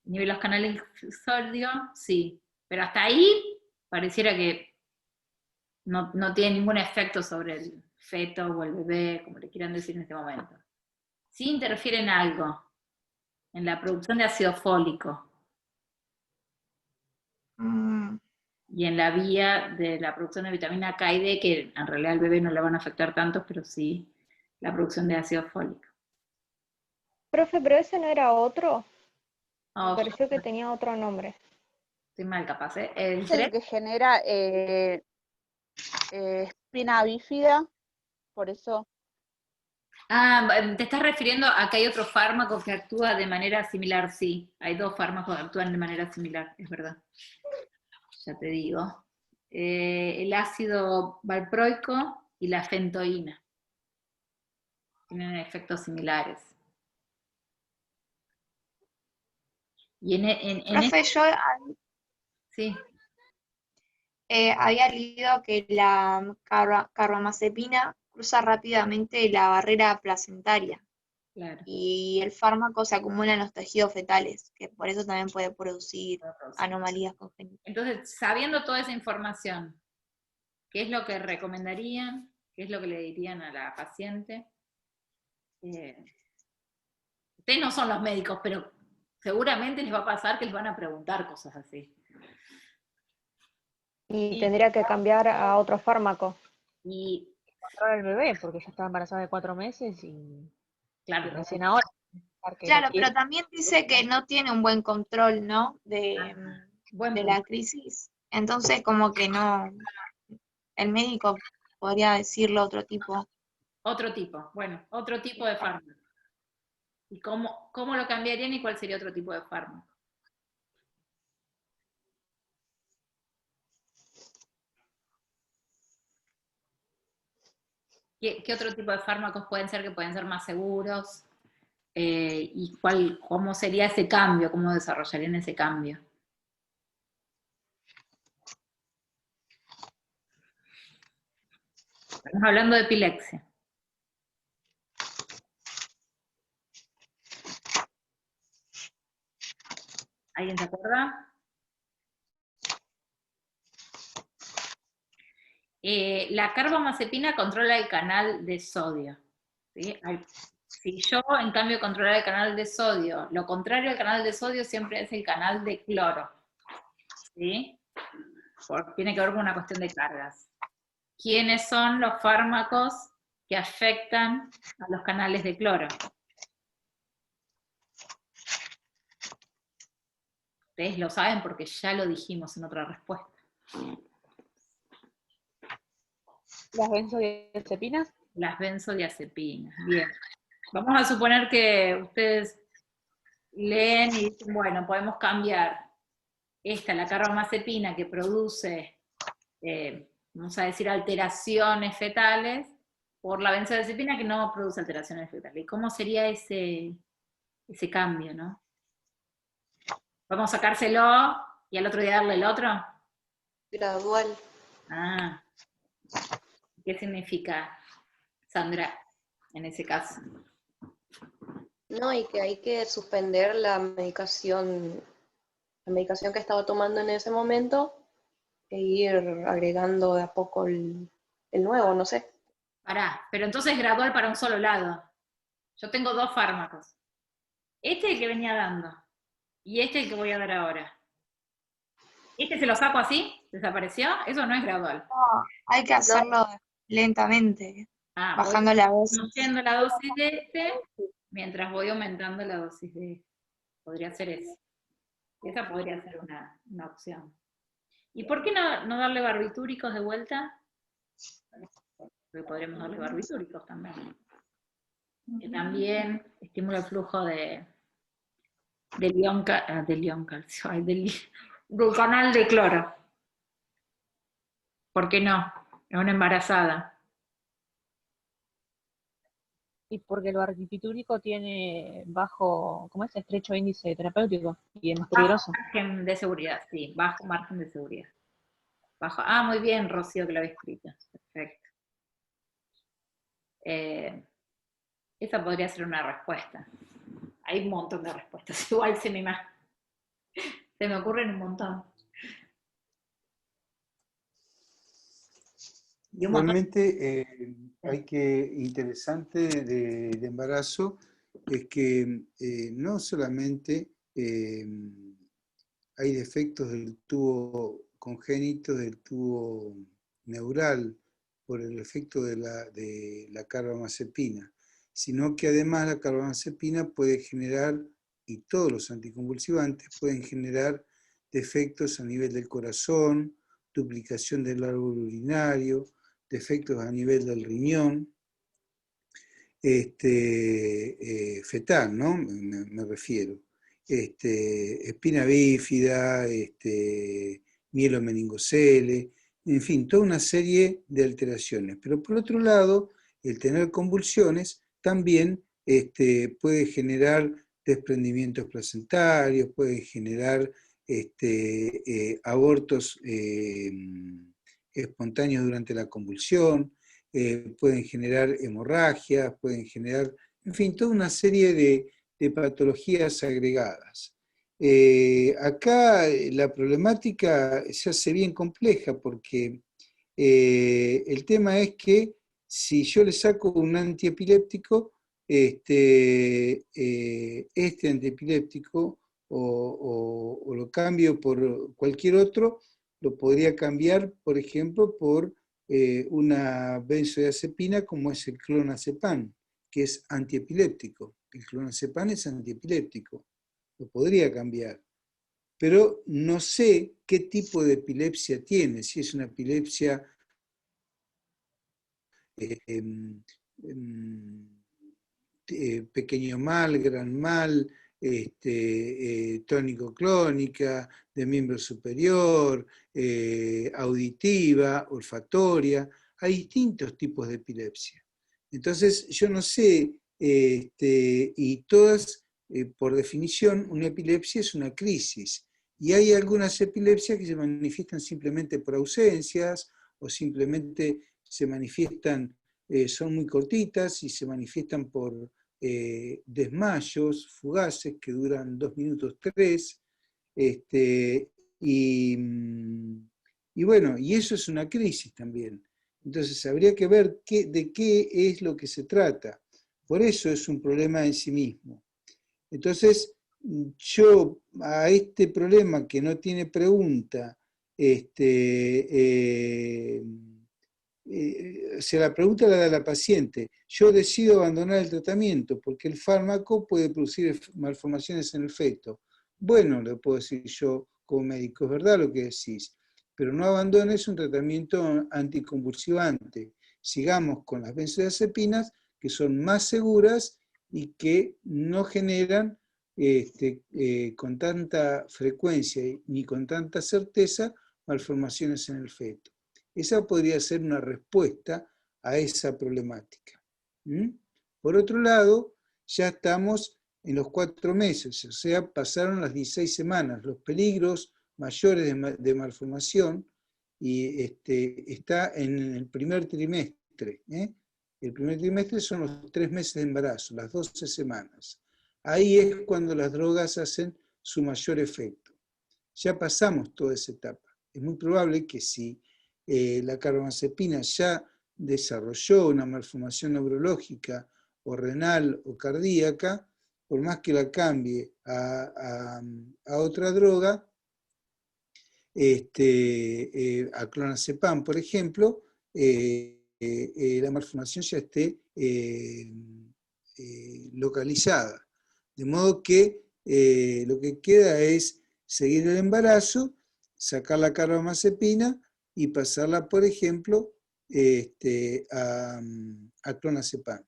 Speaker 2: Inhibe los canales de sodio, sí. Pero hasta ahí pareciera que no tiene ningún efecto sobre el feto o el bebé, como le quieran decir en este momento. Sí interfiere en algo, en la producción de ácido fólico. Y en la vía de la producción de vitamina K y D, que en realidad al bebé no le van a afectar tanto, pero sí la producción de ácido fólico.
Speaker 10: Profe, pero ese no era otro.
Speaker 2: Oh,
Speaker 10: Me pareció que tenía otro nombre.
Speaker 2: Estoy mal capaz, ¿eh?
Speaker 13: Es el que genera espina bífida, por eso.
Speaker 2: Ah, te estás refiriendo a que hay otro fármaco que actúa de manera similar, sí. Hay 2 fármacos que actúan de manera similar, es verdad. Ya te digo. El ácido valproico y la fentoína. Tienen efectos similares. Y
Speaker 11: Profe, yo
Speaker 2: sí.
Speaker 11: Había leído que la carbamazepina cruza rápidamente la barrera placentaria.
Speaker 2: Claro.
Speaker 11: Y el fármaco se acumula en los tejidos fetales, que por eso también puede producir anomalías congénitas.
Speaker 2: Entonces, sabiendo toda esa información, ¿qué es lo que recomendarían? ¿Qué es lo que le dirían a la paciente? Ustedes no son los médicos, pero seguramente les va a pasar que les van a preguntar cosas así.
Speaker 4: Y tendría que cambiar a otro fármaco.
Speaker 2: Y
Speaker 4: controlar el bebé, porque ya estaba embarazada de 4 meses y,
Speaker 2: claro,
Speaker 4: y recién ahora.
Speaker 11: Claro, pero también dice que no tiene un buen control, ¿no? De la crisis. Entonces, como que no, el médico podría decirle otro tipo.
Speaker 2: Otro tipo, bueno, otro tipo de fármaco. ¿Y cómo lo cambiarían y cuál sería otro tipo de fármaco? ¿Qué otro tipo de fármacos pueden ser que pueden ser más seguros? ¿Y cómo sería ese cambio? ¿Cómo desarrollarían ese cambio? Estamos hablando de epilepsia. ¿Alguien se acuerda? La carbamazepina controla el canal de sodio. ¿Sí? Si yo, en cambio, controlar el canal de sodio, lo contrario al canal de sodio siempre es el canal de cloro. ¿Sí? Tiene que ver con una cuestión de cargas. ¿Quiénes son los fármacos que afectan a los canales de cloro? Ustedes lo saben porque ya lo dijimos en otra respuesta.
Speaker 4: ¿Las benzodiazepinas?
Speaker 2: Las benzodiazepinas, bien. Vamos a suponer que ustedes leen y dicen, bueno, podemos cambiar la carbamazepina que produce, vamos a decir, alteraciones fetales, por la benzodiazepina que no produce alteraciones fetales. ¿Y cómo sería ese cambio, no? ¿Vamos a sacárselo y al otro día darle el otro?
Speaker 8: Gradual.
Speaker 2: Ah. ¿Qué significa, Sandra, en ese caso?
Speaker 8: No, y que hay que suspender la medicación que estaba tomando en ese momento e ir agregando de a poco el nuevo, no sé.
Speaker 2: Pero entonces gradual para un solo lado. Yo tengo 2 fármacos. Este es el que venía dando. Y este es el que voy a dar ahora. ¿Este se lo saco así? ¿Desapareció? Eso no es gradual.
Speaker 11: No, hay que hacerlo lentamente, bajando la dosis.
Speaker 2: Reduciendo la dosis de este, mientras voy aumentando la dosis de este. Podría ser eso. Esa podría ser una opción. ¿Y por qué no darle barbitúricos de vuelta? Porque podríamos darle barbitúricos también. Que también estimula el flujo del canal de cloro. ¿Por qué no? Es una embarazada.
Speaker 4: Y porque el barbitúrico tiene bajo, ¿cómo es? Estrecho índice terapéutico y es más peligroso.
Speaker 2: Bajo margen de seguridad, sí, bajo margen de seguridad. Muy bien, Rocío, que lo había escrito. Perfecto. Esa podría ser una respuesta. Hay un montón de respuestas. Igual se me ocurren un montón.
Speaker 1: Igualmente, interesante del embarazo es que no solamente hay defectos del tubo congénito, del tubo neural, por el efecto de la carbamazepina, sino que además la carbamazepina puede generar, y todos los anticonvulsivantes pueden generar defectos a nivel del corazón, duplicación del árbol urinario, defectos a nivel del riñón, fetal, ¿no? Me refiero. Espina bífida, mielomeningocele, en fin, toda una serie de alteraciones. Pero por otro lado, el tener convulsiones también puede generar desprendimientos placentarios, puede generar abortos espontáneos durante la convulsión, pueden generar hemorragias, pueden generar, en fin, toda una serie de patologías agregadas. Acá la problemática se hace bien compleja porque el tema es que si yo le saco un antiepiléptico, este antiepiléptico o lo cambio por cualquier otro, lo podría cambiar, por ejemplo, por una benzodiazepina como es el clonazepam, que es antiepiléptico. El clonazepam es antiepiléptico, lo podría cambiar. Pero no sé qué tipo de epilepsia tiene, si es una epilepsia pequeño mal, gran mal, tónico-clónica, de miembro superior, auditiva, olfatoria. Hay distintos tipos de epilepsia. Entonces, yo no sé, y todas, por definición, una epilepsia es una crisis. Y hay algunas epilepsias que se manifiestan simplemente por ausencias o simplemente se manifiestan, son muy cortitas y se manifiestan por desmayos fugaces que duran 2 minutos 3, y bueno, y eso es una crisis también. Entonces habría que ver de qué es lo que se trata. Por eso es un problema en sí mismo. Entonces, yo a este problema que no tiene pregunta, se la pregunta la da la paciente. Yo decido abandonar el tratamiento porque el fármaco puede producir malformaciones en el feto. Bueno, le puedo decir yo como médico, es verdad lo que decís, pero no abandones un tratamiento anticonvulsivante. Sigamos con las benzodiazepinas, que son más seguras y que no generan con tanta frecuencia ni con tanta certeza malformaciones en el feto. Esa podría ser una respuesta a esa problemática. Por otro lado, ya estamos en los 4 meses, o sea, pasaron las 16 semanas. Los peligros mayores de malformación y está en el primer trimestre. El primer trimestre son los 3 meses de embarazo, las 12 semanas. Ahí es cuando las drogas hacen su mayor efecto. Ya pasamos toda esa etapa. Es muy probable que si la carbamazepina ya desarrolló una malformación neurológica o renal o cardíaca, por más que la cambie a otra droga, a clonazepam, por ejemplo, la malformación ya esté localizada. De modo que lo que queda es seguir el embarazo, sacar la carbamazepina y pasarla, por ejemplo, a clonazepam.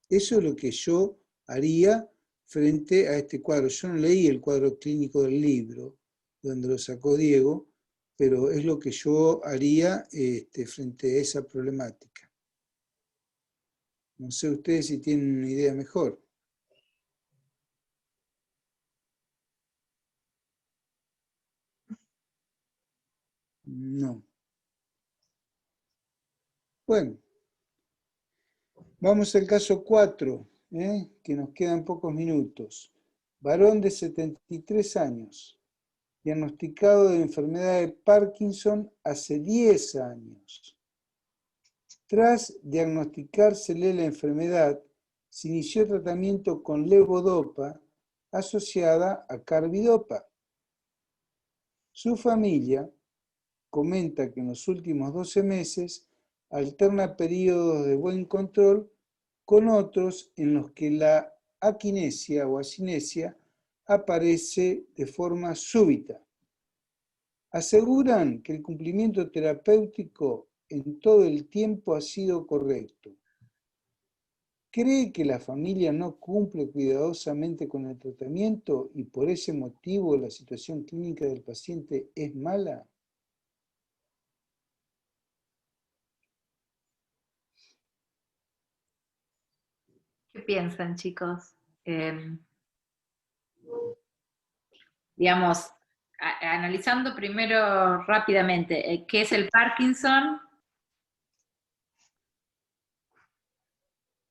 Speaker 1: Eso es lo que yo haría frente a este cuadro. Yo no leí el cuadro clínico del libro, donde lo sacó Diego, pero es lo que yo haría frente a esa problemática. No sé ustedes si tienen una idea mejor. No. Bueno, vamos al caso 4, que nos quedan pocos minutos. Varón de 73 años, diagnosticado de enfermedad de Parkinson hace 10 años. Tras diagnosticársele la enfermedad, se inició tratamiento con levodopa asociada a carbidopa. Su familia comenta que en los últimos 12 meses alterna periodos de buen control con otros en los que la aquinesia o asinesia aparece de forma súbita, Aseguran que el cumplimiento terapéutico en todo el tiempo ha sido correcto. ¿Cree que la familia no cumple cuidadosamente con el tratamiento y por ese motivo la situación clínica del paciente es mala?
Speaker 2: ¿Qué piensan, chicos? Digamos, analizando primero rápidamente, ¿qué es el Parkinson?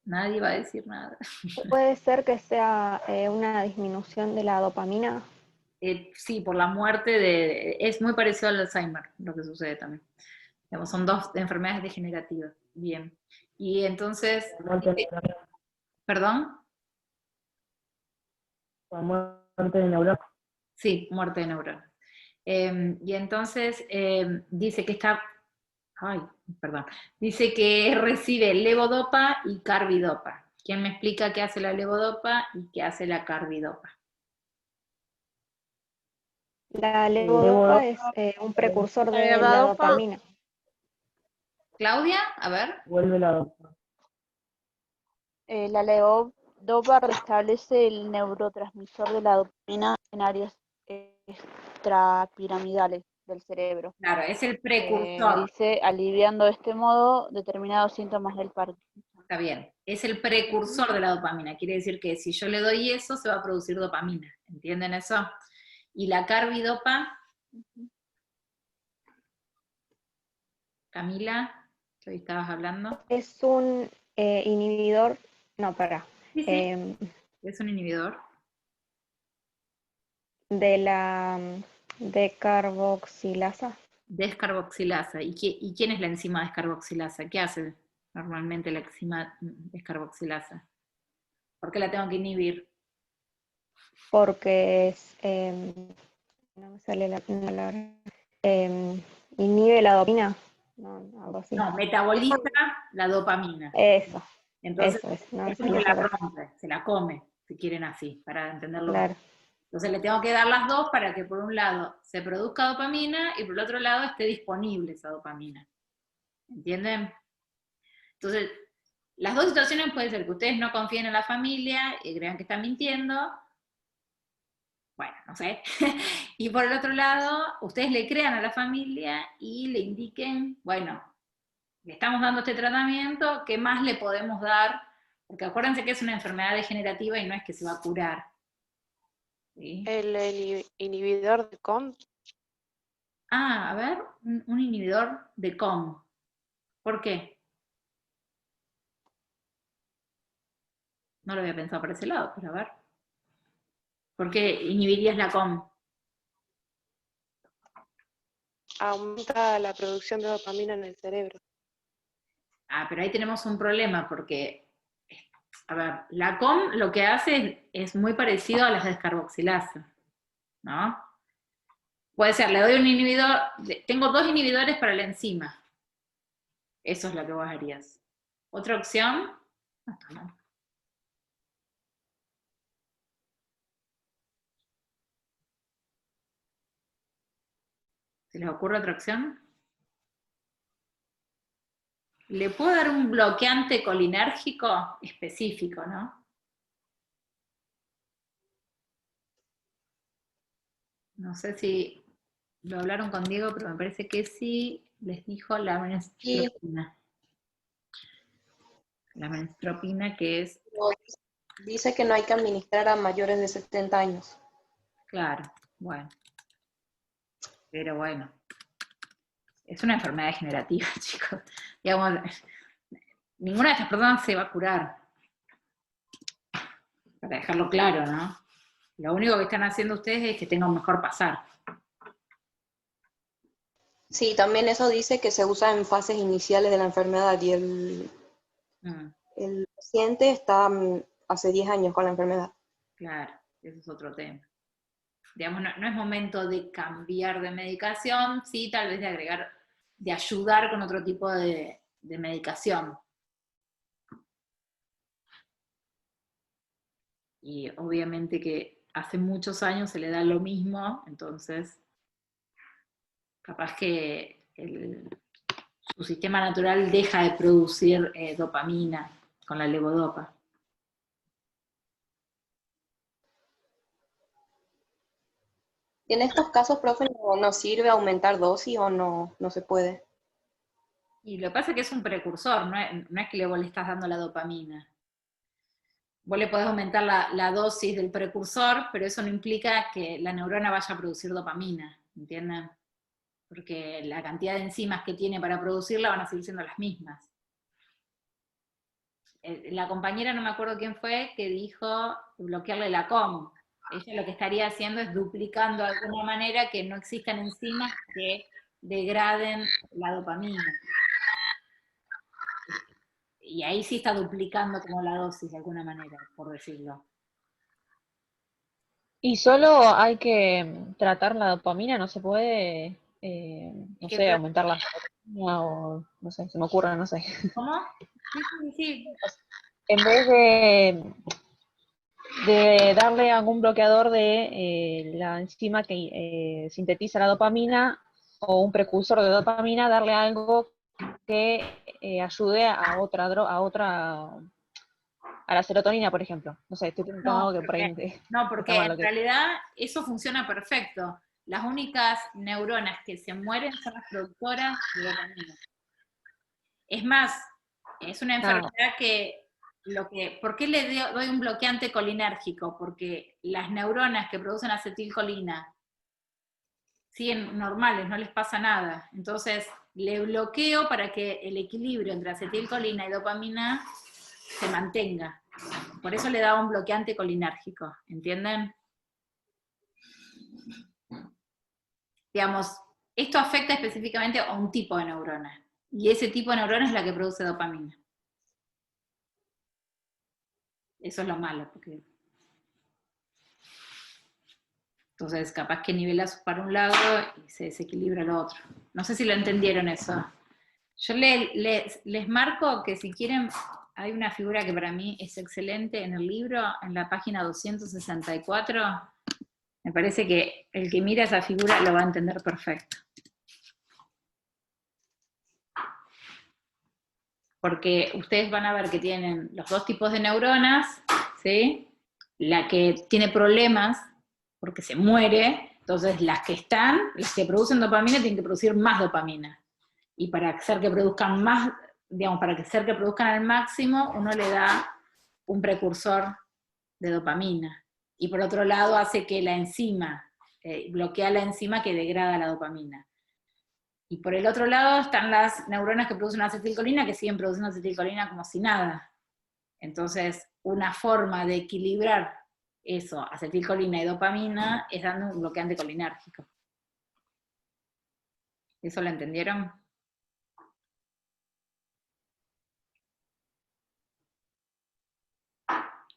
Speaker 2: Nadie va a decir nada.
Speaker 10: ¿Puede ser que sea una disminución de la dopamina?
Speaker 2: Sí, por la muerte es muy parecido al Alzheimer, lo que sucede también. Digamos, son dos enfermedades degenerativas. Bien. Y entonces, ¿perdón?
Speaker 5: Muerte de neuronas.
Speaker 2: Sí, muerte de neuronas. Y entonces dice que está, dice que recibe levodopa y carbidopa. ¿Quién me explica qué hace la levodopa y qué hace la carbidopa?
Speaker 10: La levodopa es un precursor de la dopamina.
Speaker 2: Claudia, a ver.
Speaker 5: Vuelve la dopamina.
Speaker 13: La levodopa restablece el neurotransmisor de la dopamina en áreas extrapiramidales del cerebro.
Speaker 2: Claro, es el precursor.
Speaker 13: Dice, aliviando de este modo determinados síntomas del Parkinson.
Speaker 2: Está bien, es el precursor de la dopamina, quiere decir que si yo le doy eso, se va a producir dopamina, ¿entienden eso? Y la carbidopa, Camila, que hoy estabas hablando.
Speaker 10: Es un inhibidor, no, para.
Speaker 2: Sí. Es un inhibidor.
Speaker 10: De la descarboxilasa.
Speaker 2: Descarboxilasa. ¿Y quién es la enzima descarboxilasa? ¿Qué hace normalmente la enzima descarboxilasa? ¿Por qué la tengo que inhibir?
Speaker 10: Porque es, no me sale la palabra, inhibe la dopamina. No, algo así.
Speaker 2: No, metaboliza la dopamina.
Speaker 10: Eso.
Speaker 2: Entonces,
Speaker 10: eso es, no,
Speaker 2: es como que la rompe, se la come, si quieren así, para entenderlo.
Speaker 10: Claro.
Speaker 2: Entonces le tengo que dar las dos para que por un lado se produzca dopamina y por el otro lado esté disponible esa dopamina. ¿Entienden? Entonces, las dos situaciones pueden ser que ustedes no confíen en la familia y crean que están mintiendo. Bueno, no sé. Y por el otro lado, ustedes le crean a la familia y le indiquen, bueno, le estamos dando este tratamiento, ¿qué más le podemos dar? Porque acuérdense que es una enfermedad degenerativa y no es que se va a curar. ¿Sí?
Speaker 8: El inhibidor de COM.
Speaker 2: Ah, a ver, un inhibidor de COM. ¿Por qué? No lo había pensado por ese lado, pero a ver. ¿Por qué inhibirías la COM?
Speaker 8: Aumenta la producción de dopamina en el cerebro.
Speaker 2: Ah, pero ahí tenemos un problema porque, a ver, la COM lo que hace es muy parecido a las descarboxilasas, ¿no? Puede ser, le doy un inhibidor, tengo dos inhibidores para la enzima. Eso es lo que vos harías. Otra opción, no. ¿Se les ocurre otra opción? Le puedo dar un bloqueante colinérgico específico, ¿no? No sé si lo hablaron con Diego, pero me parece que sí les dijo la menestropina. La menestropina que es...
Speaker 14: Dice que no hay que administrar a mayores de 70 años.
Speaker 2: Claro, bueno. Pero bueno. Es una enfermedad degenerativa, chicos. Digamos, ninguna de estas personas se va a curar. Para dejarlo claro, ¿no? Lo único que están haciendo ustedes es que tengan un mejor pasar.
Speaker 14: Sí, también eso dice que se usa en fases iniciales de la enfermedad y el paciente está hace 10 años con la enfermedad.
Speaker 2: Claro, ese es otro tema. Digamos, no es momento de cambiar de medicación, sí, tal vez de agregar, de ayudar con otro tipo de medicación. Y obviamente que hace muchos años se le da lo mismo, entonces capaz que su sistema natural deja de producir dopamina con la levodopa.
Speaker 14: ¿Y en estos casos, profe, no sirve aumentar dosis o no se puede?
Speaker 2: Y lo que pasa es que es un precursor, no es que vos le estás dando la dopamina. Vos le podés aumentar la dosis del precursor, pero eso no implica que la neurona vaya a producir dopamina, ¿entienden? Porque la cantidad de enzimas que tiene para producirla van a seguir siendo las mismas. La compañera, no me acuerdo quién fue, que dijo bloquearle la COM. Ella lo que estaría haciendo es duplicando de alguna manera que no existan enzimas que degraden la dopamina. Y ahí sí está duplicando como la dosis de alguna manera, por decirlo.
Speaker 4: ¿Y solo hay que tratar la dopamina? ¿No se puede, no sé, aumentar la dopamina o, no sé, se me ocurre, no sé?
Speaker 2: ¿Cómo? Sí.
Speaker 4: En vez de darle algún bloqueador de la enzima que sintetiza la dopamina o un precursor de dopamina, darle algo que ayude a la serotonina, por ejemplo. No sé, estoy preguntando algo que por ahí...
Speaker 2: No, porque en realidad eso funciona perfecto. Las únicas neuronas que se mueren son las productoras de dopamina. Es más, es una enfermedad ¿por qué le doy un bloqueante colinérgico? Porque las neuronas que producen acetilcolina siguen normales, no les pasa nada. Entonces, le bloqueo para que el equilibrio entre acetilcolina y dopamina se mantenga. Por eso le daba un bloqueante colinérgico, ¿entienden? Digamos, esto afecta específicamente a un tipo de neurona, y ese tipo de neurona es la que produce dopamina. Eso es lo malo, porque entonces capaz que nivelas para un lado y se desequilibra el otro. No sé si lo entendieron eso. Yo les marco que si quieren, hay una figura que para mí es excelente en el libro, en la página 264, me parece que el que mira esa figura lo va a entender perfecto. Porque ustedes van a ver que tienen los dos tipos de neuronas, ¿sí? La que tiene problemas porque se muere, entonces las que producen dopamina tienen que producir más dopamina. Y para hacer que produzcan más, digamos, para hacer que produzcan al máximo, uno le da un precursor de dopamina. Y por otro lado hace que la enzima, bloquea la enzima que degrada la dopamina. Y por el otro lado están las neuronas que producen acetilcolina, que siguen produciendo acetilcolina como si nada. Entonces, una forma de equilibrar eso, acetilcolina y dopamina, es dando un bloqueante colinérgico. ¿Eso lo entendieron?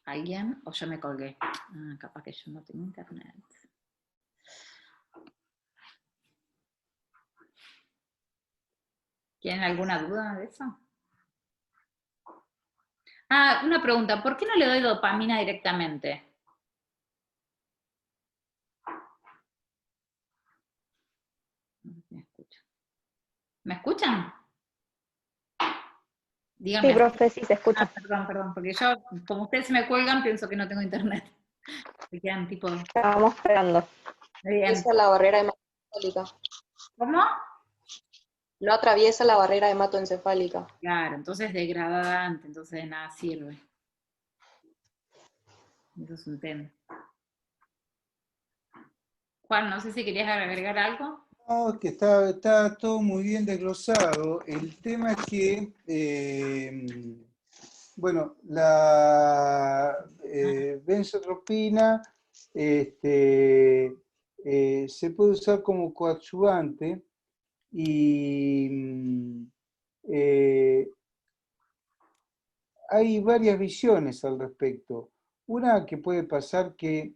Speaker 2: ¿Alguien? ¿O yo me colgué? Capaz que yo no tengo internet. ¿Tienen alguna duda de eso? Una pregunta. ¿Por qué no le doy dopamina directamente? ¿Me escuchan? Díganme.
Speaker 10: Sí, profe, sí se escucha.
Speaker 2: Perdón, porque yo, como ustedes se me cuelgan, pienso que no tengo internet. Se quedan tipo...
Speaker 10: Estábamos esperando.
Speaker 14: Atraviesa la barrera hematoencefálica.
Speaker 2: ¿Cómo?
Speaker 14: No atraviesa la barrera hematoencefálica.
Speaker 2: Claro, entonces degradante, entonces de nada sirve. Eso es un tema. Juan, no sé si querías agregar algo.
Speaker 1: No, es que está todo muy bien desglosado. El tema es que, bueno, la benzotropina se puede usar como coadyuvante y hay varias visiones al respecto. Una que puede pasar que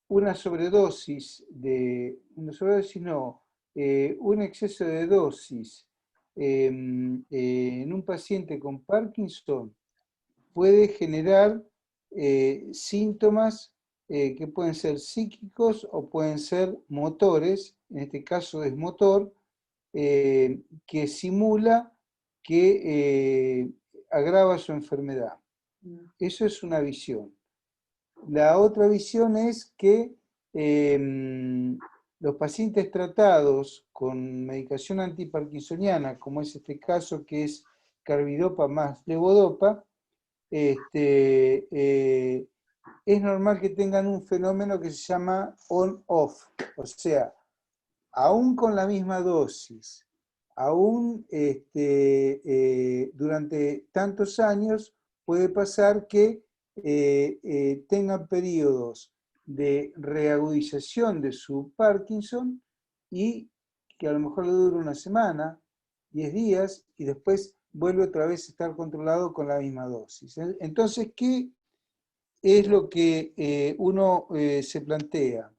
Speaker 1: un exceso de dosis en un paciente con Parkinson puede generar síntomas que pueden ser psíquicos o pueden ser motores, en este caso es motor, que simula que agrava su enfermedad. Eso es una visión. La otra visión es que los pacientes tratados con medicación antiparkinsoniana, como es este caso que es carbidopa más levodopa, es normal que tengan un fenómeno que se llama on-off, o sea, aún con la misma dosis, aún durante tantos años, puede pasar que tengan periodos de reagudización de su Parkinson y que a lo mejor le dure una semana, 10 días, y después vuelve otra vez a estar controlado con la misma dosis. Entonces, ¿qué es lo que uno se plantea?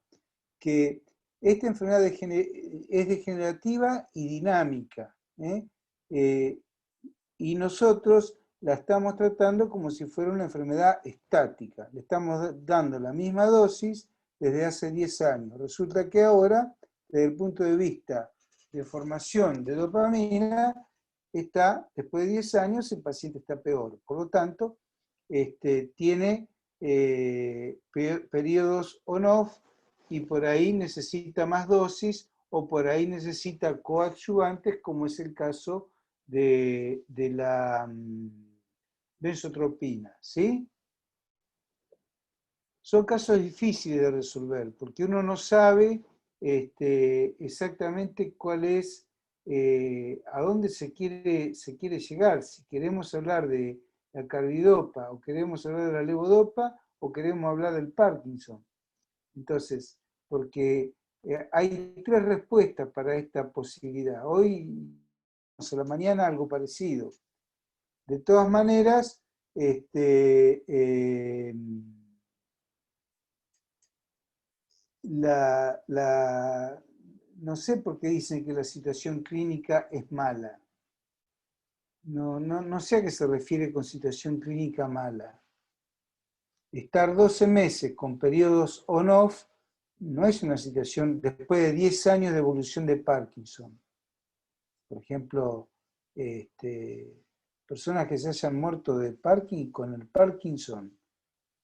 Speaker 1: Que esta enfermedad es degenerativa y dinámica, y nosotros la estamos tratando como si fuera una enfermedad estática. Le estamos dando la misma dosis desde hace 10 años. Resulta que ahora, desde el punto de vista de formación de dopamina, después de 10 años, el paciente está peor. Por lo tanto, tiene periodos on-off y por ahí necesita más dosis o por ahí necesita coadyuvantes, como es el caso de la benzotropina, ¿sí? Son casos difíciles de resolver, porque uno no sabe exactamente cuál es, a dónde se quiere llegar. Si queremos hablar de la carbidopa, o queremos hablar de la levodopa, o queremos hablar del Parkinson. Entonces, porque hay 3 respuestas para esta posibilidad. Hoy, a la mañana, algo parecido. De todas maneras, no sé por qué dicen que la situación clínica es mala. No sé a qué se refiere con situación clínica mala. Estar 12 meses con periodos on-off no es una situación, después de 10 años de evolución de Parkinson. Por ejemplo, personas que se hayan muerto de Parkinson, con el Parkinson,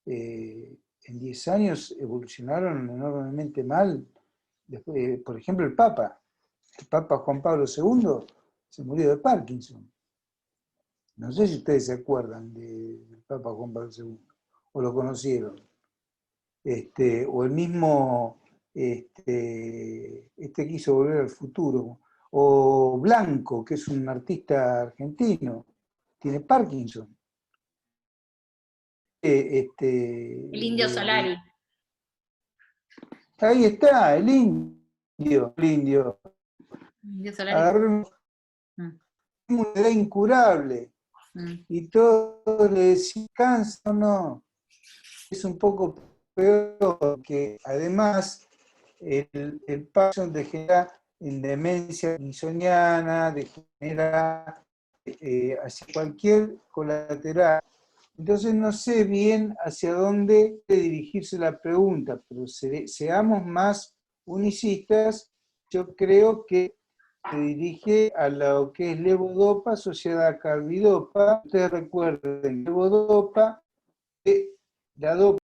Speaker 1: en 10 años evolucionaron enormemente mal. Después, por ejemplo, el Papa Juan Pablo II se murió de Parkinson. No sé si ustedes se acuerdan del Papa Juan Pablo II, o lo conocieron. O el mismo, que hizo Volver al Futuro, o Blanco, que es un artista argentino, tiene Parkinson.
Speaker 2: El Indio Solari.
Speaker 1: Ahí está, el indio.
Speaker 2: Indio Solari.
Speaker 1: Agarró una edad incurable. Y todos le decían, ¿cansa o no? Es un poco peor, que además el Parkinson degenera en demencia insoniana, degenera hacia cualquier colateral. Entonces no sé bien hacia dónde dirigirse la pregunta, pero seamos más unicistas. Yo creo que se dirige a lo que es levodopa asociada a carbidopa. Ustedes recuerden, levodopa, la dopa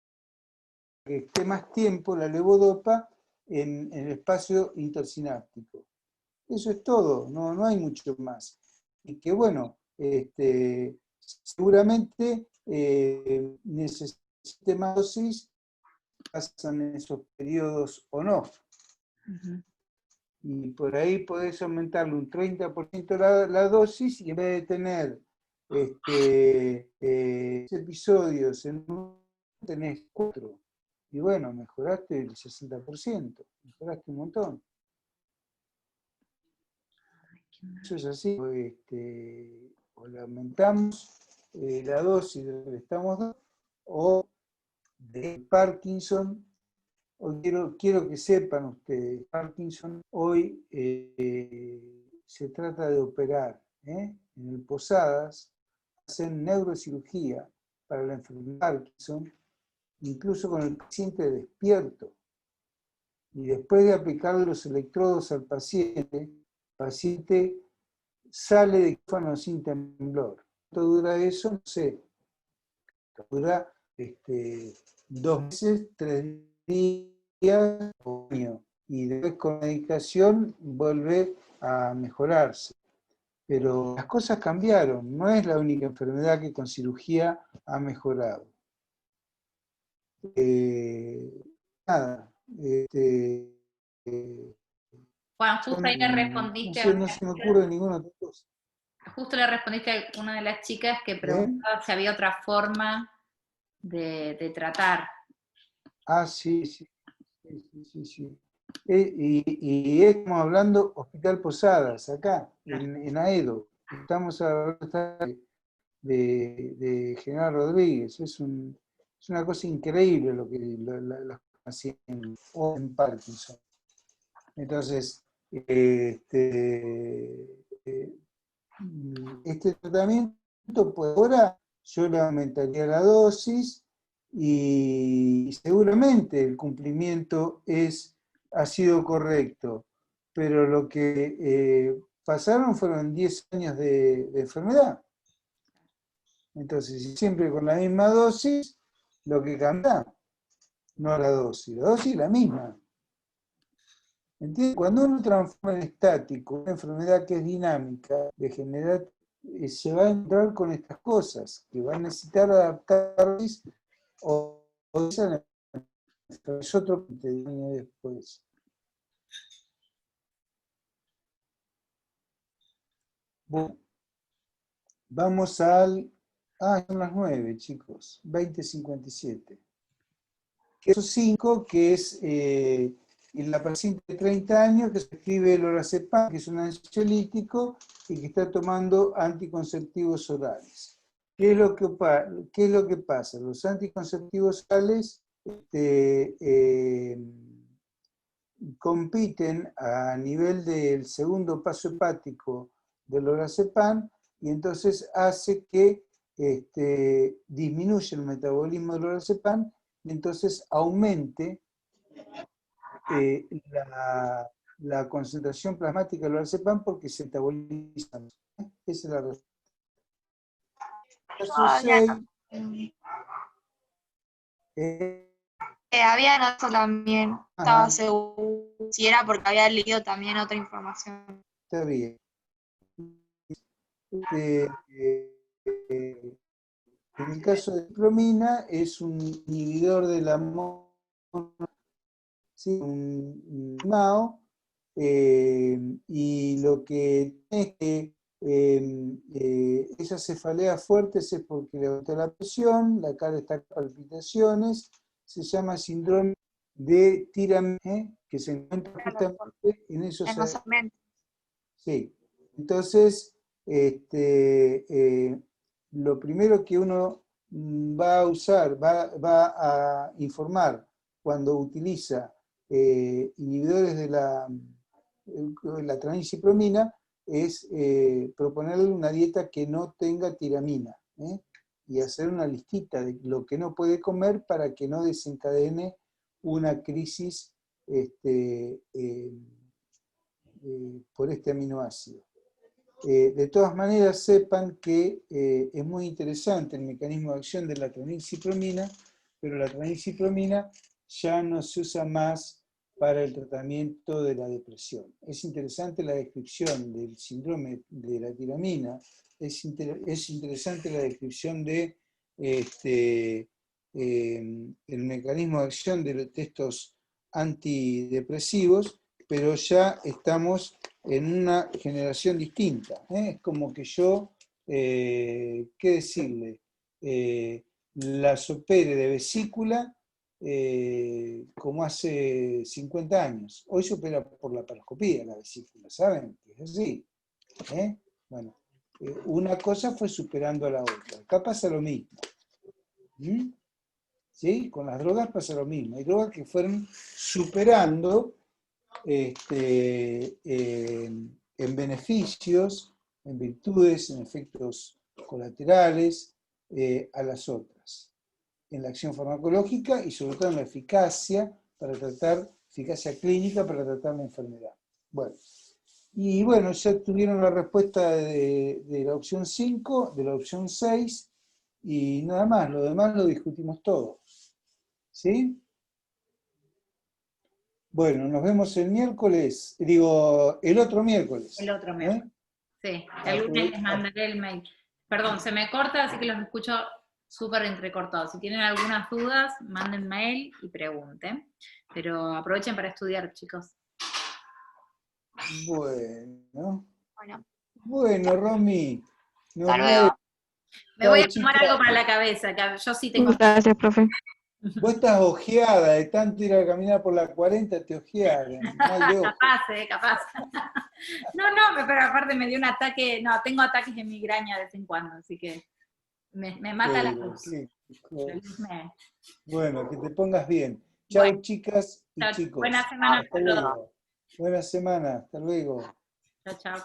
Speaker 1: que esté más tiempo, la levodopa, en el espacio intersináptico. Eso es todo, no hay mucho más. Y que bueno, seguramente necesite más dosis, pasan esos periodos o no. Y por ahí podés aumentarle un 30% la dosis, y en vez de tener episodios en uno, tenés 4. Y bueno, mejoraste el 60%, mejoraste un montón. Eso es así, o le aumentamos la dosis de lo que le estamos dando, o de Parkinson. Hoy quiero que sepan ustedes, Parkinson hoy se trata de operar. En el Posadas hacen neurocirugía para la enfermedad de Parkinson, incluso con el paciente despierto. Y después de aplicarle los electrodos al paciente, el paciente sale de quirófano sin temblor. ¿Cuánto dura eso? No sé. Dura 2 meses, 3 días o un año. Y después con medicación vuelve a mejorarse. Pero las cosas cambiaron. No es la única enfermedad que con cirugía ha mejorado. Nada.
Speaker 2: Juan, justo ahí le respondiste
Speaker 1: no se me ocurre ninguna otra cosa.
Speaker 2: Justo le respondiste a una de las chicas que preguntaba si había otra forma de tratar.
Speaker 1: Ah, sí. Y estamos hablando Hospital Posadas, acá, en Aedo. Estamos hablando de General Rodríguez. Es una cosa increíble lo que las hacen en Parkinson. Entonces, este tratamiento, pues ahora yo le aumentaría la dosis y seguramente el cumplimiento ha sido correcto, pero lo que pasaron fueron 10 años de enfermedad. Entonces, si siempre con la misma dosis, lo que cambia, no la dosis es la misma. ¿Entiendes? Cuando uno transforma en estático una enfermedad que es dinámica, degenerativa, se va a encontrar con estas cosas, que va a necesitar adaptarse o es otro que te digo después. Bueno, vamos son las 9, chicos, 20:57. Esos 5, que es en la paciente de 30 años que se escribe el lorazepam, que es un ansiolítico y que está tomando anticonceptivos orales. ¿Qué es lo que pasa? Los anticonceptivos orales compiten a nivel del segundo paso hepático del lorazepam y entonces hace que disminuya el metabolismo del lorazepam y entonces aumente la concentración plasmática del lorazepam porque se metaboliza. Esa es la razón.
Speaker 11: Había notado también, estaba seguro si era porque había leído también otra información.
Speaker 1: Está bien. En el caso de ciclomina es un inhibidor de la un MAO, y lo que es que esas cefaleas fuertes es porque le aumenta la presión, la cara está con palpitaciones, se llama síndrome de tiramina, que se encuentra justamente en esos
Speaker 11: segmentos.
Speaker 1: Sí, entonces lo primero que uno va a usar, va a informar cuando utiliza inhibidores de la tranilcipromina es proponerle una dieta que no tenga tiramina, y hacer una listita de lo que no puede comer para que no desencadene una crisis por este aminoácido. De todas maneras, sepan que es muy interesante el mecanismo de acción de la tranilcipromina, pero la tranilcipromina ya no se usa más para el tratamiento de la depresión. Es interesante la descripción del síndrome de la tiramina, es interesante la descripción de el mecanismo de acción de estos antidepresivos, pero ya estamos en una generación distinta. Es como que yo, ¿qué decirle? La opere de vesícula como hace 50 años. Hoy se opera por la paroscopía la vesícula, ¿saben? Es así. Bueno, una cosa fue superando a la otra. Acá pasa lo mismo. ¿Sí? Con las drogas pasa lo mismo. Hay drogas que fueron superando en beneficios, en virtudes, en efectos colaterales a las otras. en la acción farmacológica y sobre todo en la eficacia clínica para tratar la enfermedad. Bueno, y bueno, ya tuvieron la respuesta de la opción 5, de la opción 6, y nada más, lo demás lo discutimos todo. ¿Sí? Bueno, nos vemos el miércoles, el otro miércoles.
Speaker 2: El otro miércoles. Sí, el lunes les mandaré el mail. Perdón, se me corta, así que los escucho súper entrecortados. Si tienen algunas dudas, manden mail y pregunten. Pero aprovechen para estudiar, chicos.
Speaker 1: Bueno, Romy.
Speaker 2: Hasta luego. Me voy a tomar algo para la cabeza, que yo sí tengo.
Speaker 10: Gracias, profe.
Speaker 1: Vos estás ojeada, de tanto ir a caminar por la 40, te ojearon.
Speaker 2: Capaz. No, pero aparte me dio un ataque, tengo ataques de migraña de vez en cuando, así que me mata la luz.
Speaker 1: Bueno, que te pongas bien. Chao, chicas y chicos.
Speaker 2: Buena semana.
Speaker 1: Hasta luego. Buena semana, hasta luego.
Speaker 2: Chao.